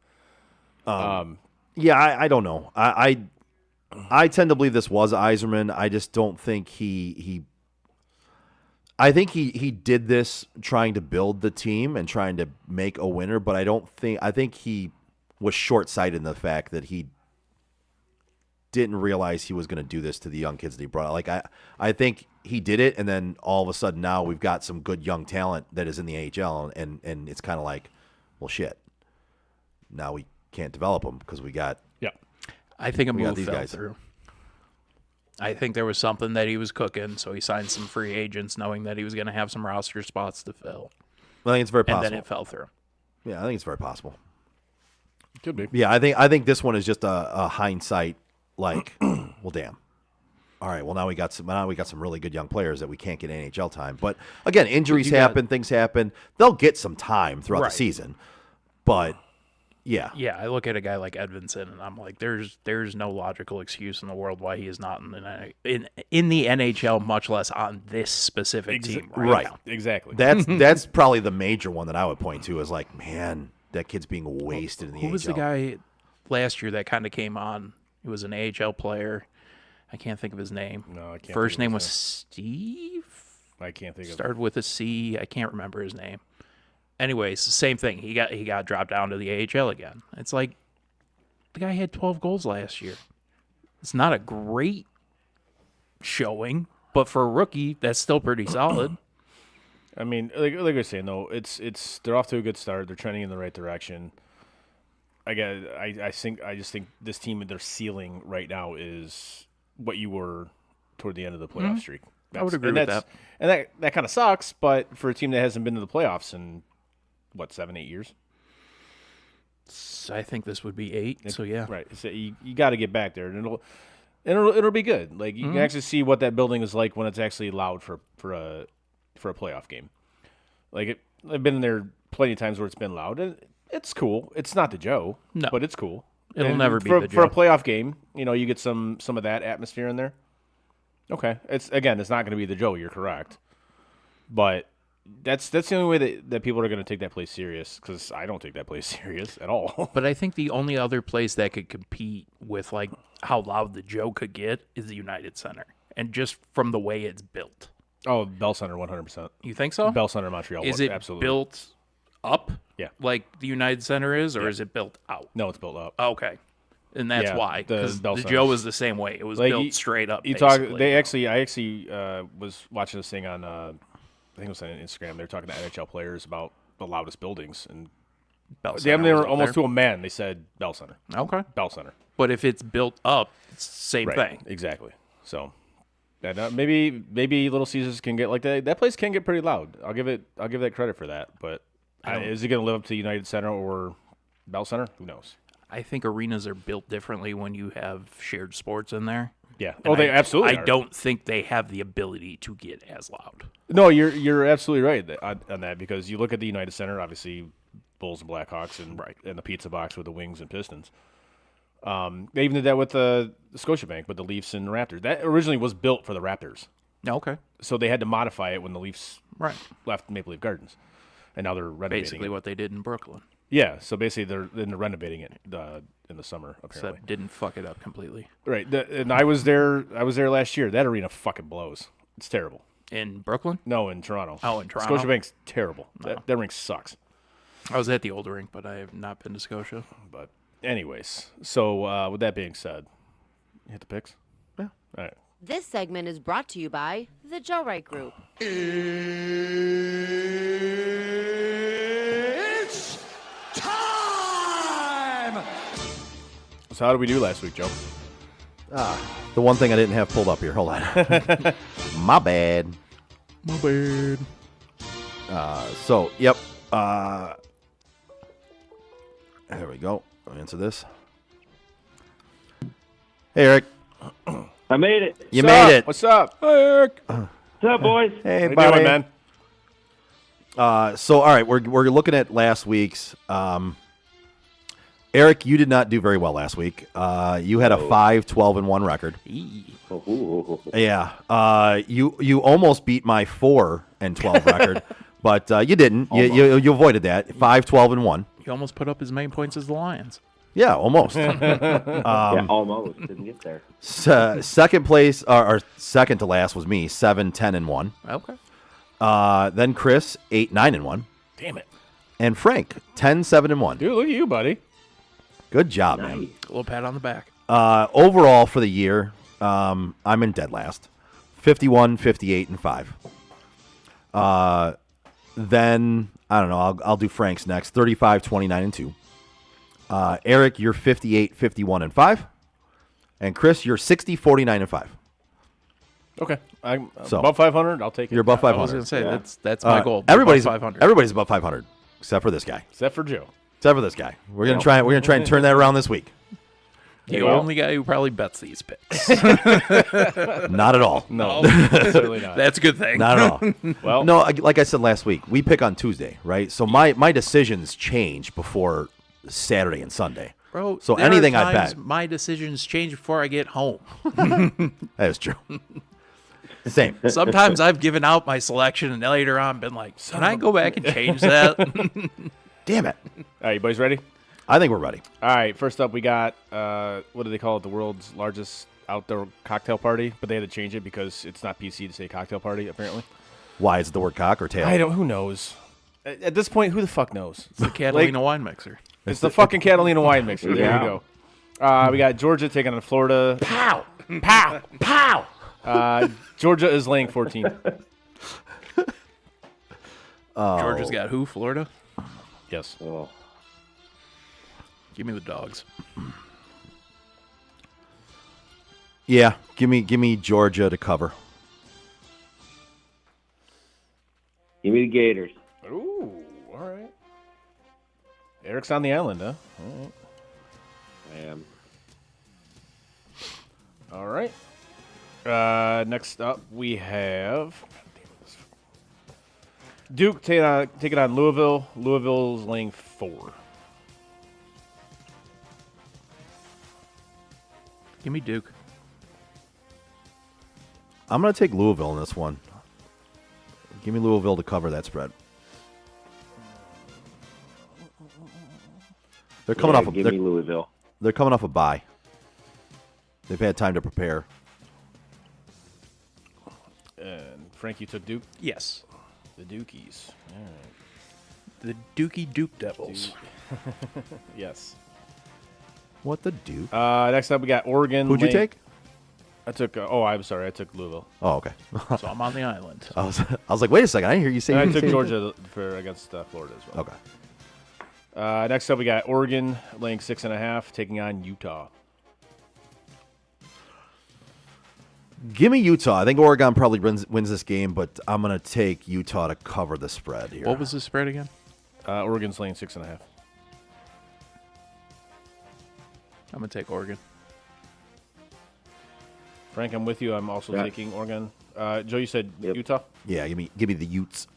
Yeah, I don't know. I tend to believe this was Yzerman. I just don't think I think he did this trying to build the team and trying to make a winner, but I think he was short-sighted in the fact that he didn't realize he was going to do this to the young kids that he brought. Like I think he did it, and then all of a sudden now we've got some good young talent that is in the AHL, and it's kind of like, well, shit. Now we can't develop them because we got. Yeah. I think a We got move these fell guys. through. I think there was something that he was cooking, so he signed some free agents knowing that he was going to have some roster spots to fill. I think it's very And possible. then it fell through. Yeah, I think it's very possible. Could be. Yeah, I think this one is just a hindsight. Like, well, damn. All right, well now we got some really good young players that we can't get NHL time. But again, injuries happen, things happen. They'll get some time throughout the season. But yeah, I look at a guy like Edvinson, and I'm like, there's no logical excuse in the world why he is not in the NHL, much less on this specific team right now. Exactly. that's probably the major one that I would point to is like, man, that kid's being wasted in the Who AHL. was the guy last year that kind of came on? He was an AHL player. I can't think of his name. No, I can't. First think of name his was Steve. I can't think of. Started with a C. I can't remember his name. Anyways, same thing. He got dropped down to the AHL again. It's like the guy had 12 goals last year. It's not a great showing, but for a rookie, that's still pretty solid. I mean, like I was saying though, it's they're off to a good start. They're trending in the right direction. I just think this team, their ceiling right now is what you were toward the end of the playoff streak. I would agree with that. And that kind of sucks, but for a team that hasn't been to the playoffs in, 7-8 years? I think this would be 8, so yeah. Right. So you got to get back there, and it'll be good. Like, you can actually see what that building is like when it's actually allowed for a playoff game. Like, I've been in there plenty of times where it's been loud, and it's cool. It's not the Joe, No. but it's cool. It'll And never be for, the for a Joe. playoff game. You get some of that atmosphere in there. Okay, it's not going to be the Joe. You're correct, but that's the only way that people are going to take that place serious, because I don't take that place serious at all. But I think the only other place that could compete with like how loud the Joe could get is the United Center, and just from the way it's built. Oh, Bell Center, 100%. You think so? Bell Center, Montreal. Is it absolutely built up? Yeah. Like the United Center is, or is it built out? No, it's built up. Okay. And that's Yeah, why, the because Bell the Center. Joe was the same way. It was Like, built straight up. I actually was watching this thing on, I think it was on Instagram. They were talking to NHL players about the loudest buildings, and Bell they Center was were up almost there. to a man. They said Bell Center. Okay. Bell Center. But if it's built up, it's the same Right. thing. Exactly. So, and, maybe Little Caesars can get like that. That place can get pretty loud. I'll give that credit for that. But is it going to live up to United Center or Bell Center? Who knows? I think arenas are built differently when you have shared sports in there. Yeah. And They absolutely. I are. don't think they have the ability to get as loud. No, you're absolutely right on that, because you look at the United Center, obviously Bulls and Blackhawks, and the pizza box with the Wings and Pistons. They even did that with the Scotiabank with the Leafs and Raptors. That originally was built for the Raptors, Okay. so they had to modify it when the Leafs Right. left Maple Leaf Gardens, and now they're renovating Basically it. what they did in Brooklyn. Yeah, so basically they're renovating it in the summer apparently. Except didn't fuck it up completely. Right, and I was there last year. That arena fucking blows. It's terrible. In Brooklyn? No, in Toronto. Oh, in Toronto? Scotiabank's terrible. That rink sucks. I was at the old rink, but I have not been to Scotia. But anyways, so with that being said, you hit the picks? Yeah. All right. This segment is brought to you by the Joe Wright Group. It's time! So how did we do last week, Joe? The one thing I didn't have pulled up here. Hold on. My bad. My bad. So, yep. There we go. I'll answer this. Hey, Eric. I made it. You What's made up? it. What's up? Hey, Eric. What's up, boys? Hey, How you buddy. doing, man? So, all right, we're looking at last week's. Eric, you did not do very well last week. You had a 5-12-1 record. Yeah. You almost beat my 4-12 record, but you didn't. You avoided that. 5-12-1. He almost put up as many points as the Lions. Yeah, almost. Yeah, almost. Didn't get there. Second place, or second to last, was me, 7-10-1. Okay. Then Chris, 8-9-1. Damn it. And Frank, 10-7-1. Dude, look at you, buddy. Good job, man. A little pat on the back. Overall for the year, I'm in dead last. 51, 58, and 5. Then, I don't know, I'll do Frank's next. 35, 29, and 2. Eric, you're 58, 51, and 5. And Chris, you're 60, 49, and 5. Okay. I'm So- above 500. I'll take it. You're above I 500. was going to say, that's my goal. Everybody's above 500. Everybody's above 500, except for this guy. Except for Joe. Except for this guy. We're gonna try and turn that around this week. The only guy who probably bets these picks. Not at all. No, certainly not. That's a good thing. Not at all. Well, No, like I said last week, we pick on Tuesday, right? So my decisions change before Saturday and Sunday. Bro, So there anything are I times bet. my decisions change before I get home. That is true. Same. Sometimes I've given out my selection and later on been like, can I go back and change that? Damn it. all right, you boys ready? I think we're ready. All right, first up, we got, what do they call it? The world's largest outdoor cocktail party, but they had to change it because it's not PC to say cocktail party, apparently. Why is it the word cock or tail? Who knows? At this point, who the fuck knows? The Catalina wine mixer. It's the fucking Catalina wine mixer. There Yeah. you go. We got Georgia taking on Florida. Pow! Pow! Pow! Georgia is laying 14. Georgia's got who? Florida? Yes. Oh. Give me the dogs. Yeah, give me Georgia to cover. Give me the Gators. Ooh, all right. Eric's on the island, huh? All right. I am. All right. Next up, we have Duke taking on Louisville. Louisville's laying 4. Give me Duke. I'm going to take Louisville in this one. Give me Louisville to cover that spread. They're coming off. Give me Louisville. They're coming off a bye. They've had time to prepare. And Frank, you took Duke. Yes. The Dukies. All right. The Dookie Duke Devils. Yes. What the Duke? Next up, we got Oregon. Who'd you laying- take? I took. I'm sorry. I took Louisville. Oh, okay. So I'm on the island. I was like, wait a second. I didn't hear you say. And I you took take- Georgia against Florida as well. Okay. Next up, we got Oregon laying 6.5, taking on Utah. Give me Utah. I think Oregon probably wins this game, but I'm going to take Utah to cover the spread here. What was the spread again? Oregon's laying 6.5. I'm going to take Oregon. Frank, I'm with you. I'm also Yeah. taking Oregon. Joe, you said Yep. Utah. Yeah, give me the Utes.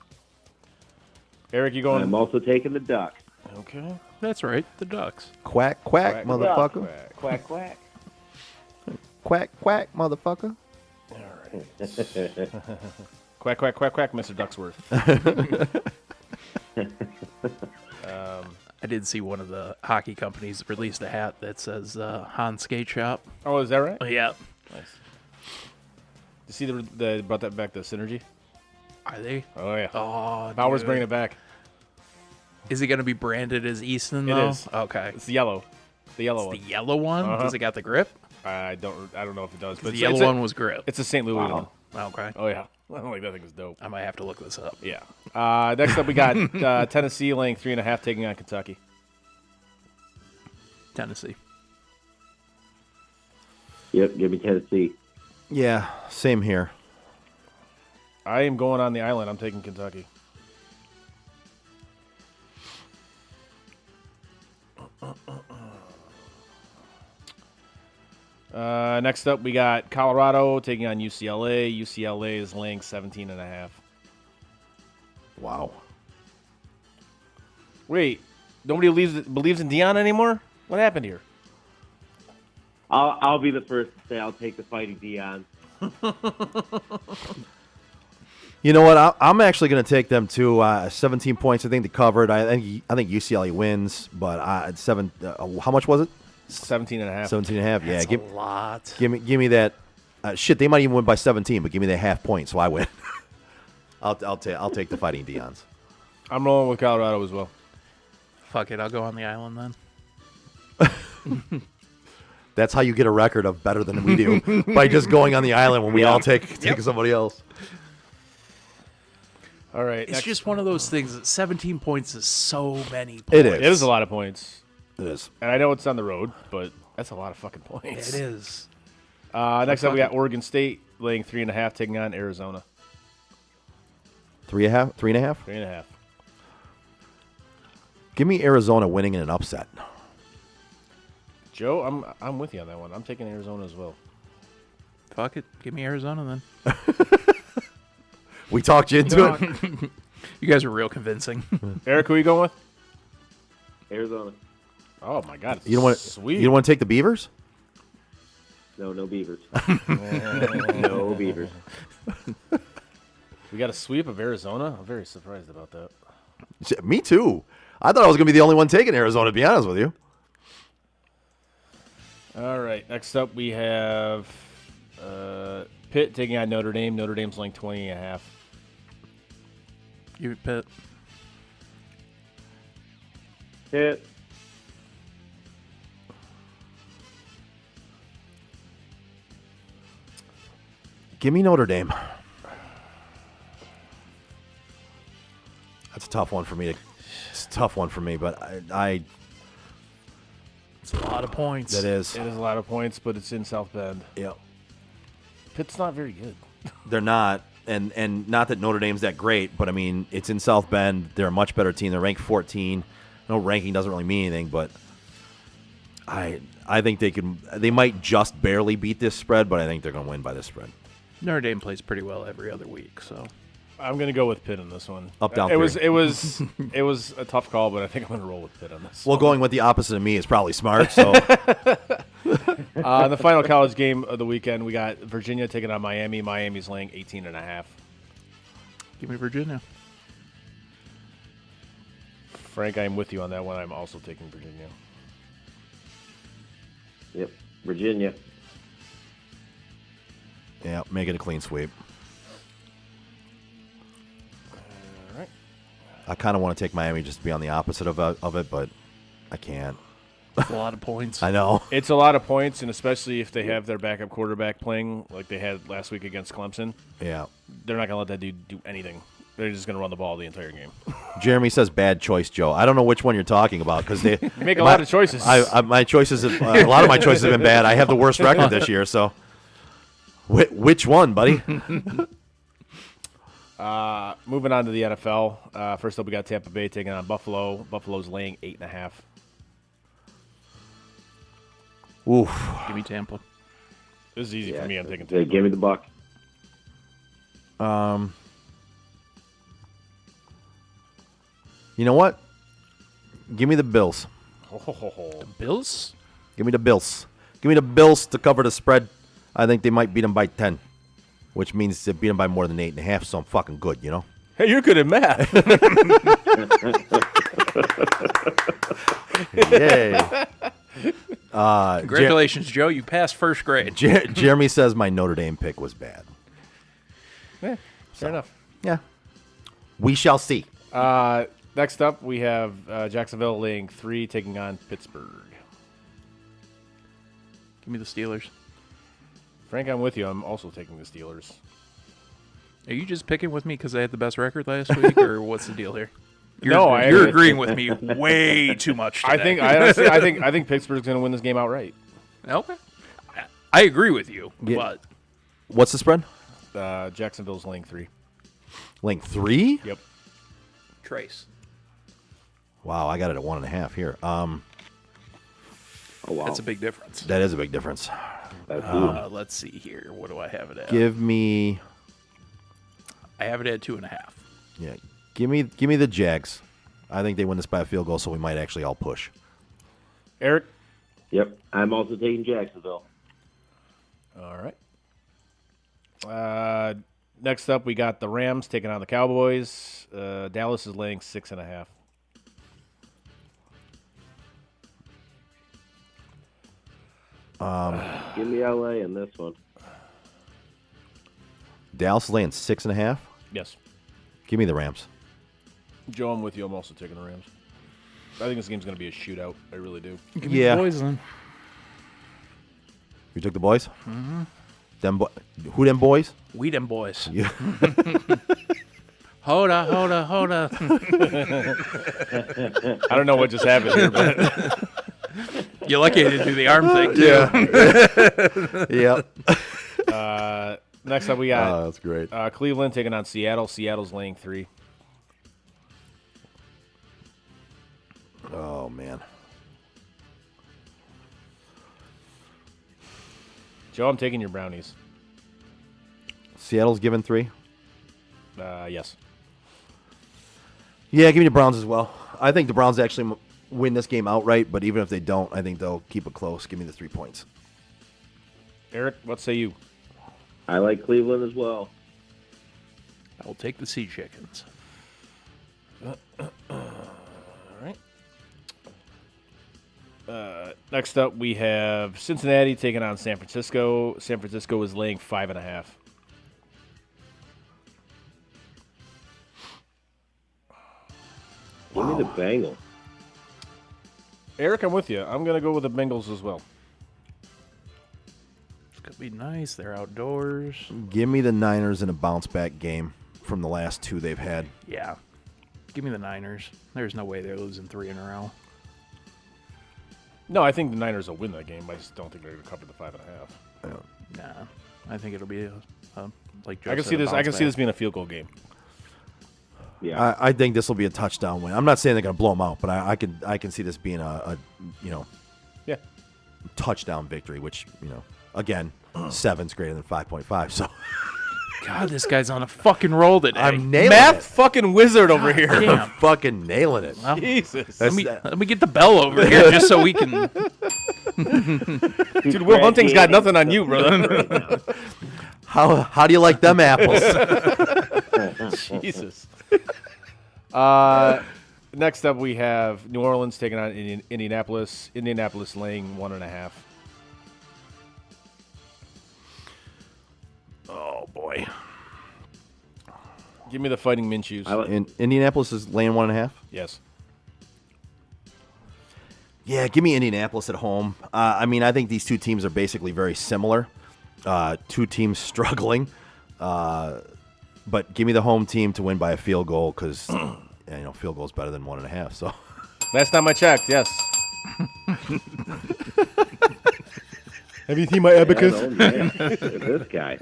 Eric, you going? I'm also taking the Ducks. Okay. That's right. The Ducks. Quack, quack, motherfucker. Quack, quack. Quack, quack, motherfucker. Quack, quack, quack, quack, Mr. Ducksworth. I did see one of the hockey companies released a hat that says Han Skate Shop. Oh, is that right? Oh, yeah. Nice. You see they brought that back to Synergy? Are they? Oh, yeah. Oh, Power's dude. bringing it back. Is it going to be branded as Easton, It though? is. Okay. It's the yellow. The yellow The one. yellow one? Uh-huh. Does it got the grip? I don't know if it does. But The yellow one was grip. It's a St. Louis one. Okay. Oh, yeah. I don't like that thing is dope. I might have to look this up. Yeah. Next up, we got Tennessee laying 3.5, taking on Kentucky. Tennessee. Yep, give me Tennessee. Yeah, same here. I am going on the island. I'm taking Kentucky. Next up, we got Colorado taking on UCLA. UCLA is laying 17.5. Wow. Wait, nobody believes in Deion anymore? What happened here? I'll be the first to say I'll take the Fighting Deion. You know what? I'm actually going to take them to 17 points. I think they covered. I think UCLA wins, but at 7. How much was it? 17.5. 17 and a half. Yeah, That's a lot. give me that. Shit, they might even win by 17, but give me that half point, so I win. I'll take the Fighting Deons. I'm rolling with Colorado as well. Fuck it. I'll go on the island then. That's how you get a record of better than we do by just going on the island when we all take somebody else. All right. It's next- just one of those things that 17 points is so many points. It is. It is a lot of points. It is. And I know it's on the road, but that's a lot of fucking points. It is. Next up, we got Oregon State laying 3.5, taking on Arizona. 3.5? 3.5? 3.5. Give me Arizona winning in an upset. Joe, I'm with you on that one. I'm taking Arizona as well. Fuck it. Give me Arizona then. We talked you into it. You guys are real convincing. Eric, who are you going with? Arizona. Oh my God, You don't want sweet. You don't want to take the Beavers? No Beavers. No Beavers. We got a sweep of Arizona. I'm very surprised about that. Me too. I thought I was going to be the only one taking Arizona, to be honest with you. All right. Next up, we have Pitt taking on Notre Dame. Notre Dame's laying 20.5. You Pitt. Hit. Give me Notre Dame. That's a tough one for me. It's a tough one for me, but I It's a lot of points. that is. It is a lot of points, but it's in South Bend. Yeah. Pitt's not very good. They're not, and not that Notre Dame's that great, but I mean, it's in South Bend. They're a much better team. They're ranked 14. No ranking doesn't really mean anything, but I think they might just barely beat this spread, but I think they're going to win by this spread. Notre Dame plays pretty well every other week, so I'm going to go with Pitt in this one. Up, down, It was three. it was it was a tough call, but I think I'm going to roll with Pitt on this. Well, going with the opposite of me is probably smart. So The final college game of the weekend, we got Virginia taking on Miami. Miami's laying 18.5. give me Virginia. Frank, I'm with you on that one. I'm also taking Virginia. Yep. Virginia. yeah, make it a clean sweep. All right. I kind of want to take Miami just to be on the opposite of it, but I can't. It's a lot of points. I know. It's a lot of points, and especially if they have their backup quarterback playing like they had last week against Clemson, Yeah. they're not going to let that dude do anything. They're just going to run the ball the entire game. Jeremy says bad choice, Joe. I don't know which one you're talking about because they You make a lot of choices. My choices, a lot of my choices have been bad. I have the worst record this year. So, which one, buddy? Moving on to the NFL. First up, we got Tampa Bay taking on Buffalo. Buffalo's laying 8.5. Oof. Give me Tampa. This is easy Yeah, for me. I'm taking yeah, Tampa. give me the Buck. You know what? Give me the Bills. Bills? Give me the Bills. Give me the Bills to cover the spread. I think they might beat them by 10, which means they beat them by more than 8.5. So I'm fucking good, you know. Hey, you're good at math. Yay. Congratulations, Joe. You passed first grade. Jeremy says my Notre Dame pick was bad. Yeah, fair enough. Yeah. We shall see. Next up, we have Jacksonville laying 3, taking on Pittsburgh. Give me the Steelers. Frank, I'm with you. I'm also taking the Steelers. Are you just picking with me because I had the best record last week, or what's the deal here? I You're agreeing with me way too much today. I think Pittsburgh's going to win this game outright. Okay. I agree with you, Yeah. but What's the spread? Jacksonville's laying 3. Link 3? Yep. Trace. Wow, I got it at 1.5 here. Oh, wow. That's a big difference. That is a big difference. That's huge. Let's see here. What do I have it at? Give me, I have it at 2.5. yeah, give me the Jags. I think they win this by a field goal, so we might actually all push. Eric? Yep. I'm also taking Jacksonville. All right. Next up, we got the Rams taking on the Cowboys. Dallas is laying 6.5. Give me LA in this one. Dallas is laying 6.5. Yes. Give me the Rams. Joe, I'm with you. I'm also taking the Rams. I think this game's going to be a shootout. I really do. Give me Yeah. the boys then. You took the boys? Mm-hmm. Who them boys? We them boys. Yeah. Hoda. I don't know what just happened here, but You're lucky I didn't do the arm thing, too. Yep. next up we got That's great. Cleveland taking on Seattle. Seattle's laying 3. Oh, man. Joe, I'm taking your Brownies. Seattle's given 3? Yes. Yeah, give me the Browns as well. I think the Browns actually win this game outright, but even if they don't, I think they'll keep it close. Give me the 3 points. Eric, what say you? I like Cleveland as well. I will take the Sea Chickens. Next up, we have Cincinnati taking on San Francisco. San Francisco is laying 5.5. Give me the Bengals. Eric, I'm with you. I'm going to go with the Bengals as well. It's going to be nice. They're outdoors. Give me the Niners in a bounce-back game from the last 2 they've had. Yeah. Give me the Niners. There's no way they're losing 3 in a row. No, I think the Niners will win that game. I just don't think they're going to cover the 5.5. Nah. I think it'll be like Joe I can said, see a this. I can bounce see back. this being a field goal game. Yeah. I think this will be a touchdown win. I'm not saying they're going to blow them out, but I can see this being a Yeah. touchdown victory, which, again, 7's greater than 5.5. So God, this guy's on a fucking roll today. I'm nailing Math it. fucking wizard over here. Damn. I'm fucking nailing it. Well, Jesus. let me get the bell over here just so we can. Dude, Will Hunting's got nothing on you, brother. How do you like them apples? Jesus. Next up, we have New Orleans taking on Indianapolis. Indianapolis laying 1.5. Oh boy. Give me the Fighting Minshew's. Indianapolis is laying 1.5. Yes. Yeah, give me Indianapolis at home. I think these 2 teams are basically very similar. 2 teams struggling. But give me the home team to win by a field goal because, field goal is better than 1.5. So Last time I checked, yes. Have you seen my abacus? This guy.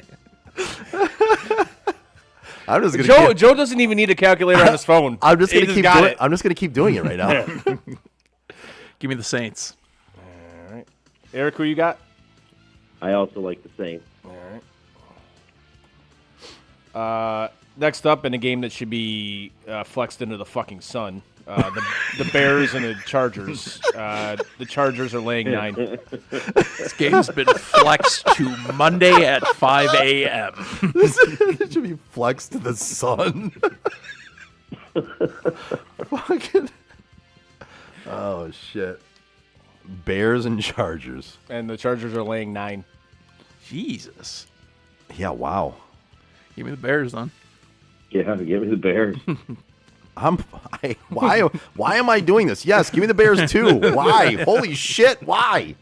I'm just gonna Joe doesn't even need a calculator on his phone. I'm just He gonna keep got doing. it. I'm just gonna keep doing it right now. Give me the Saints. All right. Eric, who you got? I also like the Saints. All right. Next up, in a game that should be flexed into the fucking sun, the Bears and the Chargers. The Chargers are laying 9. This game's been flexed to Monday at 5 a.m. It should be flexed to the sun. Fucking. Oh shit. Bears and Chargers. And the Chargers are laying 9. Jesus. Yeah. Wow. Give me the Bears, then. Yeah, give me the Bears. Why am I doing this? Yes, give me the Bears too. Why? Holy shit! Why?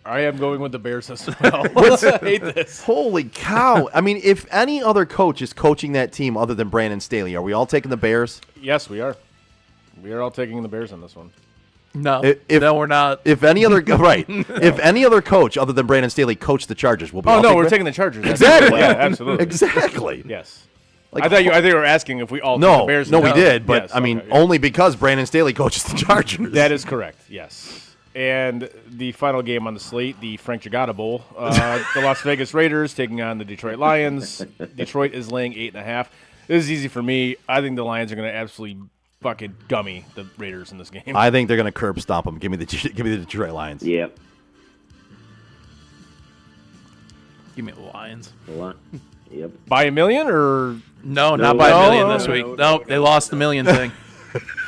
I am going with the Bears as well. I hate this. Holy cow! I mean, if any other coach is coaching that team other than Brandon Staley, are we all taking the Bears? Yes, we are. We are all taking the Bears on this one. No, If- no, we're not. If any other if any other coach other than Brandon Staley coached the Chargers, we'll be. Oh all no, taking we're the- taking the Chargers. Exactly. Yeah, absolutely. Exactly. Yes. Like, I thought you were asking if we all took No, the Bears. no, we did, but Yes, I mean, okay, yeah. only because Brandon Staley coaches the Chargers. That is correct. Yes. And the final game on the slate, the Frank Gigatta Bowl, the Las Vegas Raiders taking on the Detroit Lions. Detroit is laying 8.5. This is easy for me. I think the Lions are going to absolutely fucking gummy the Raiders in this game. I think they're going to curb stomp them. Give me the Detroit Lions. Yep. Give me the Lions. A lot. Yep. By a million or No, not by a million no, this no, week. no, Nope, they lost the million thing.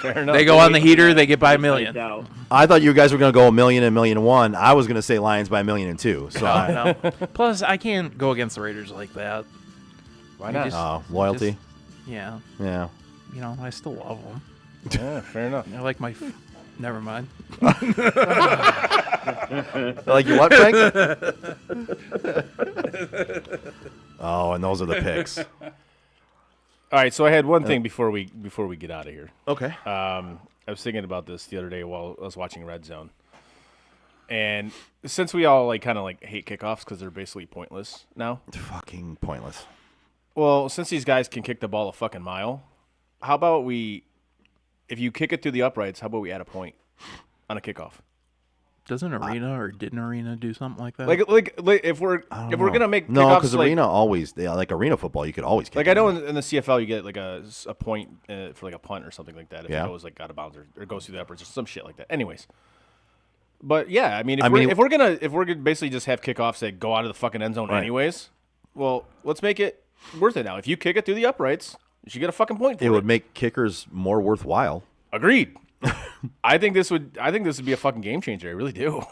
fair enough? They go on the heater, they get by a million. Out. I thought you guys were going to go $1 million and $1 million and $1. I was going to say Lions by $1 million and $2. So No. Plus, I can't go against the Raiders like that. Why not? loyalty. Yeah, Yeah. I still love them. Yeah, fair enough. They're like my. Never mind. Like you what, Frank? Oh, and those are the picks. All right, so I had one thing before we get out of here. Okay. I was thinking about this the other day while I was watching Red Zone, and since we all kind of hate kickoffs because they're basically pointless now. Fucking pointless. Well, since these guys can kick the ball a fucking mile, how about if you kick it through the uprights, how about we add a point on a kickoff? Doesn't Arena or didn't Arena do something like that? Like if we're gonna make No, kickoffs because Arena always arena football, you could always kick. I know in the CFL you get a point for a punt or something like that if Yeah. it goes out of bounds or goes through the uprights or some shit like that. Anyways, but yeah, I mean if we're gonna basically just have kickoffs that go out of the fucking end zone Right. anyways, well, let's make it worth it now. If you kick it through the uprights, you should get a fucking point for it. It would make kickers more worthwhile. Agreed. I think this would be a fucking game changer. I really do.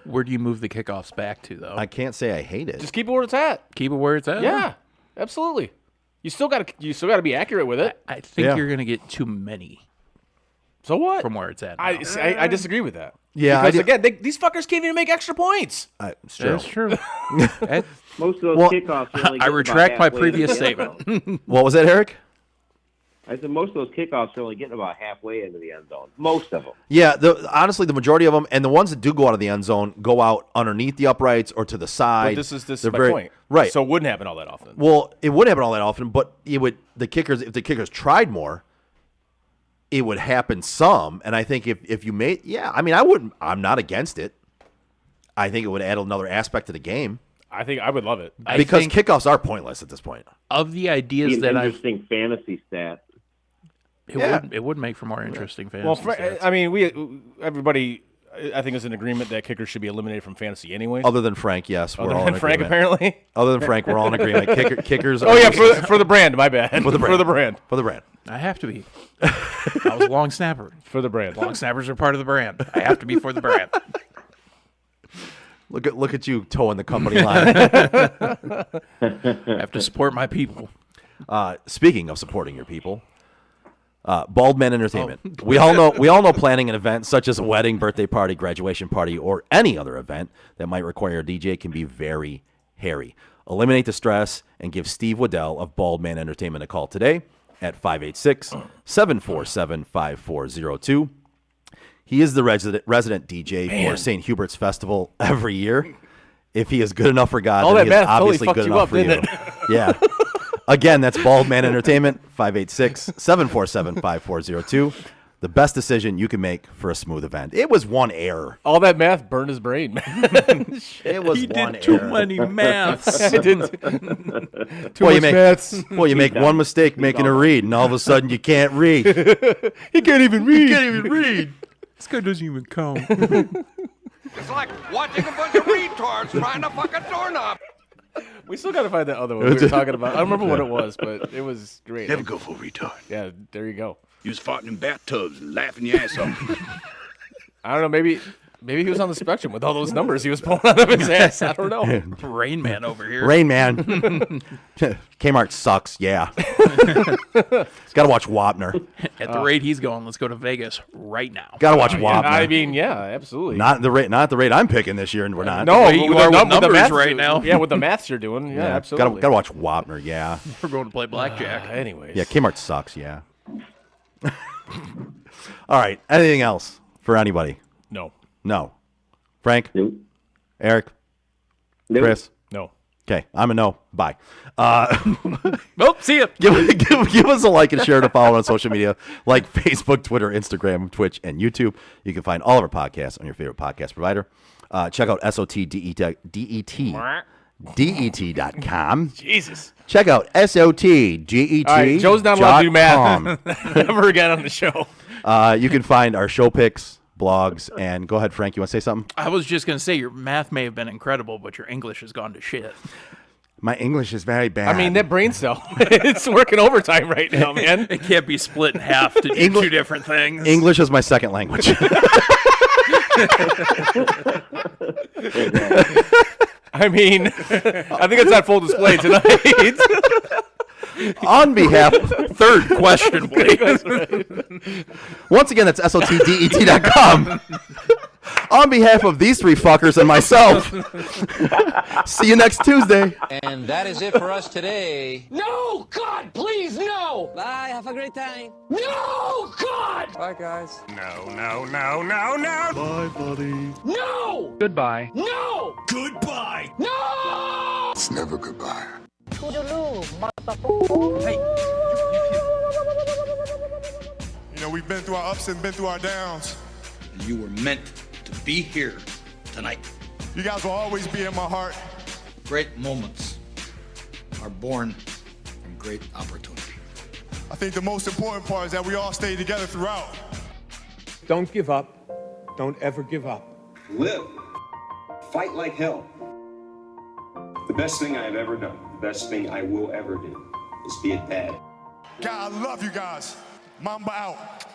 Where do you move the kickoffs back to, though? I can't say I hate it. Just keep it where it's at. Keep it where it's at? Yeah, absolutely. You still got to be accurate with it. I think you're going to get too many So what? from where it's at now. I disagree with that. Yeah, because again, these fuckers can't even make extra points. It's true. That's true. Most of those Well, kickoffs. Are only I getting retract about my halfway previous into the end statement. zone. What was that, Eric? I said most of those kickoffs are only getting about halfway into the end zone. Most of them. Yeah, honestly, the majority of them, and the ones that do go out of the end zone, go out underneath the uprights or to the side. But this is They're my point. Right. So it wouldn't happen all that often. Well, it wouldn't happen all that often, but it would. If the kickers tried more, it would happen some. And I think if you made, I mean, I'm not against it. I think it would add another aspect to the game. I think I would love it. Because kickoffs are pointless at this point. Of the ideas Be an that I've... interesting fantasy stat. It would make for more interesting fantasy Well, stats. I mean, everybody, I think, is in agreement that kickers should be eliminated from fantasy anyways. Other than Frank, yes, we're Other all than in Frank, agreement. apparently. Other than Frank, we're all in agreement. Kickers. Oh yeah, for the brand. My bad. For the brand. For the brand. For the brand. I have to be. I was a long snapper. For the brand. Long snappers are part of the brand. I have to be for the brand. Look at you toeing the company line. I have to support my people. Speaking of supporting your people, Bald Man Entertainment. We all know planning an event such as a wedding, birthday party, graduation party, or any other event that might require a DJ can be very hairy. Eliminate the stress and give Steve Waddell of Bald Man Entertainment a call today at 586-747-5402. He is the resident DJ for St. Hubert's Festival every year. If he is good enough for God, All then that he is math totally obviously fucked good you enough up, for you. didn't Yeah. Again, that's Bald Man Entertainment, 586-747-5402. The best decision you can make for a smooth event. It was one error. All that math burned his brain, man. It was He one did too error. many maths. I did too Well, you much maths. Well, you make one mistake making a read, and all of a sudden you can't read. He can't even read. read. This guy doesn't even count. It's like watching a bunch of retards trying to fuck a doorknob. We still got to find that other one we were talking about. I don't remember what it was, but it was great. Never go for a retard. Yeah, there you go. You was farting in bathtubs and laughing your ass off. I don't know. Maybe he was on the spectrum with all those numbers he was pulling out of his ass. I don't know. Rain Man over here. Rain Man. Kmart sucks, yeah. Got to watch Wapner. At the rate he's going, let's go to Vegas right now. Got to watch Yeah, Wapner. I mean, yeah, absolutely. Not the rate I'm picking this year, and we're not. no, way but you with are the with numbers maths right now. Yeah, with the maths you're doing. Yeah, absolutely. Got to watch Wapner, yeah. We're going to play blackjack. Anyways. Yeah, Kmart sucks, yeah. All right. Anything else for anybody? No. No. Frank? Nope. Eric? Nope. Chris? No. Okay, I'm a no. Bye. Nope, see ya. Give us a like and share to follow on social media like Facebook, Twitter, Instagram, Twitch, and YouTube. You can find all of our podcasts on your favorite podcast provider. Check out SOTDET.com. Jesus. Check out SOTGET. All right, Joe's not allowed to do math ever again on the show. You can find our show picks, blogs, and go ahead, Frank. You want to say something? I was just going to say, your math may have been incredible, but your English has gone to shit. My English is very bad. I mean, that brain cell, it's working overtime right now, man. It can't be split in half to do two different things. English is my second language. I mean, I think it's on full display tonight. On behalf, Third question, please. once again, that's SOTDET.com. On behalf of these three fuckers and myself, see you next Tuesday. And that is it for us today. No! God, please, no! Bye, have a great time. No! God! Bye, guys. No, no, no, no, no! Bye, buddy. No! Goodbye. No! Goodbye. No! It's never goodbye. You know, we've been through our ups and been through our downs. And you were meant to be here tonight. You guys will always be in my heart. Great moments are born from great opportunity. I think the most important part is that we all stay together throughout. Don't give up. Don't ever give up. Live. Fight like hell. The best thing I have ever done, the best thing I will ever do, is be a dad. God, I love you guys. Mamba out.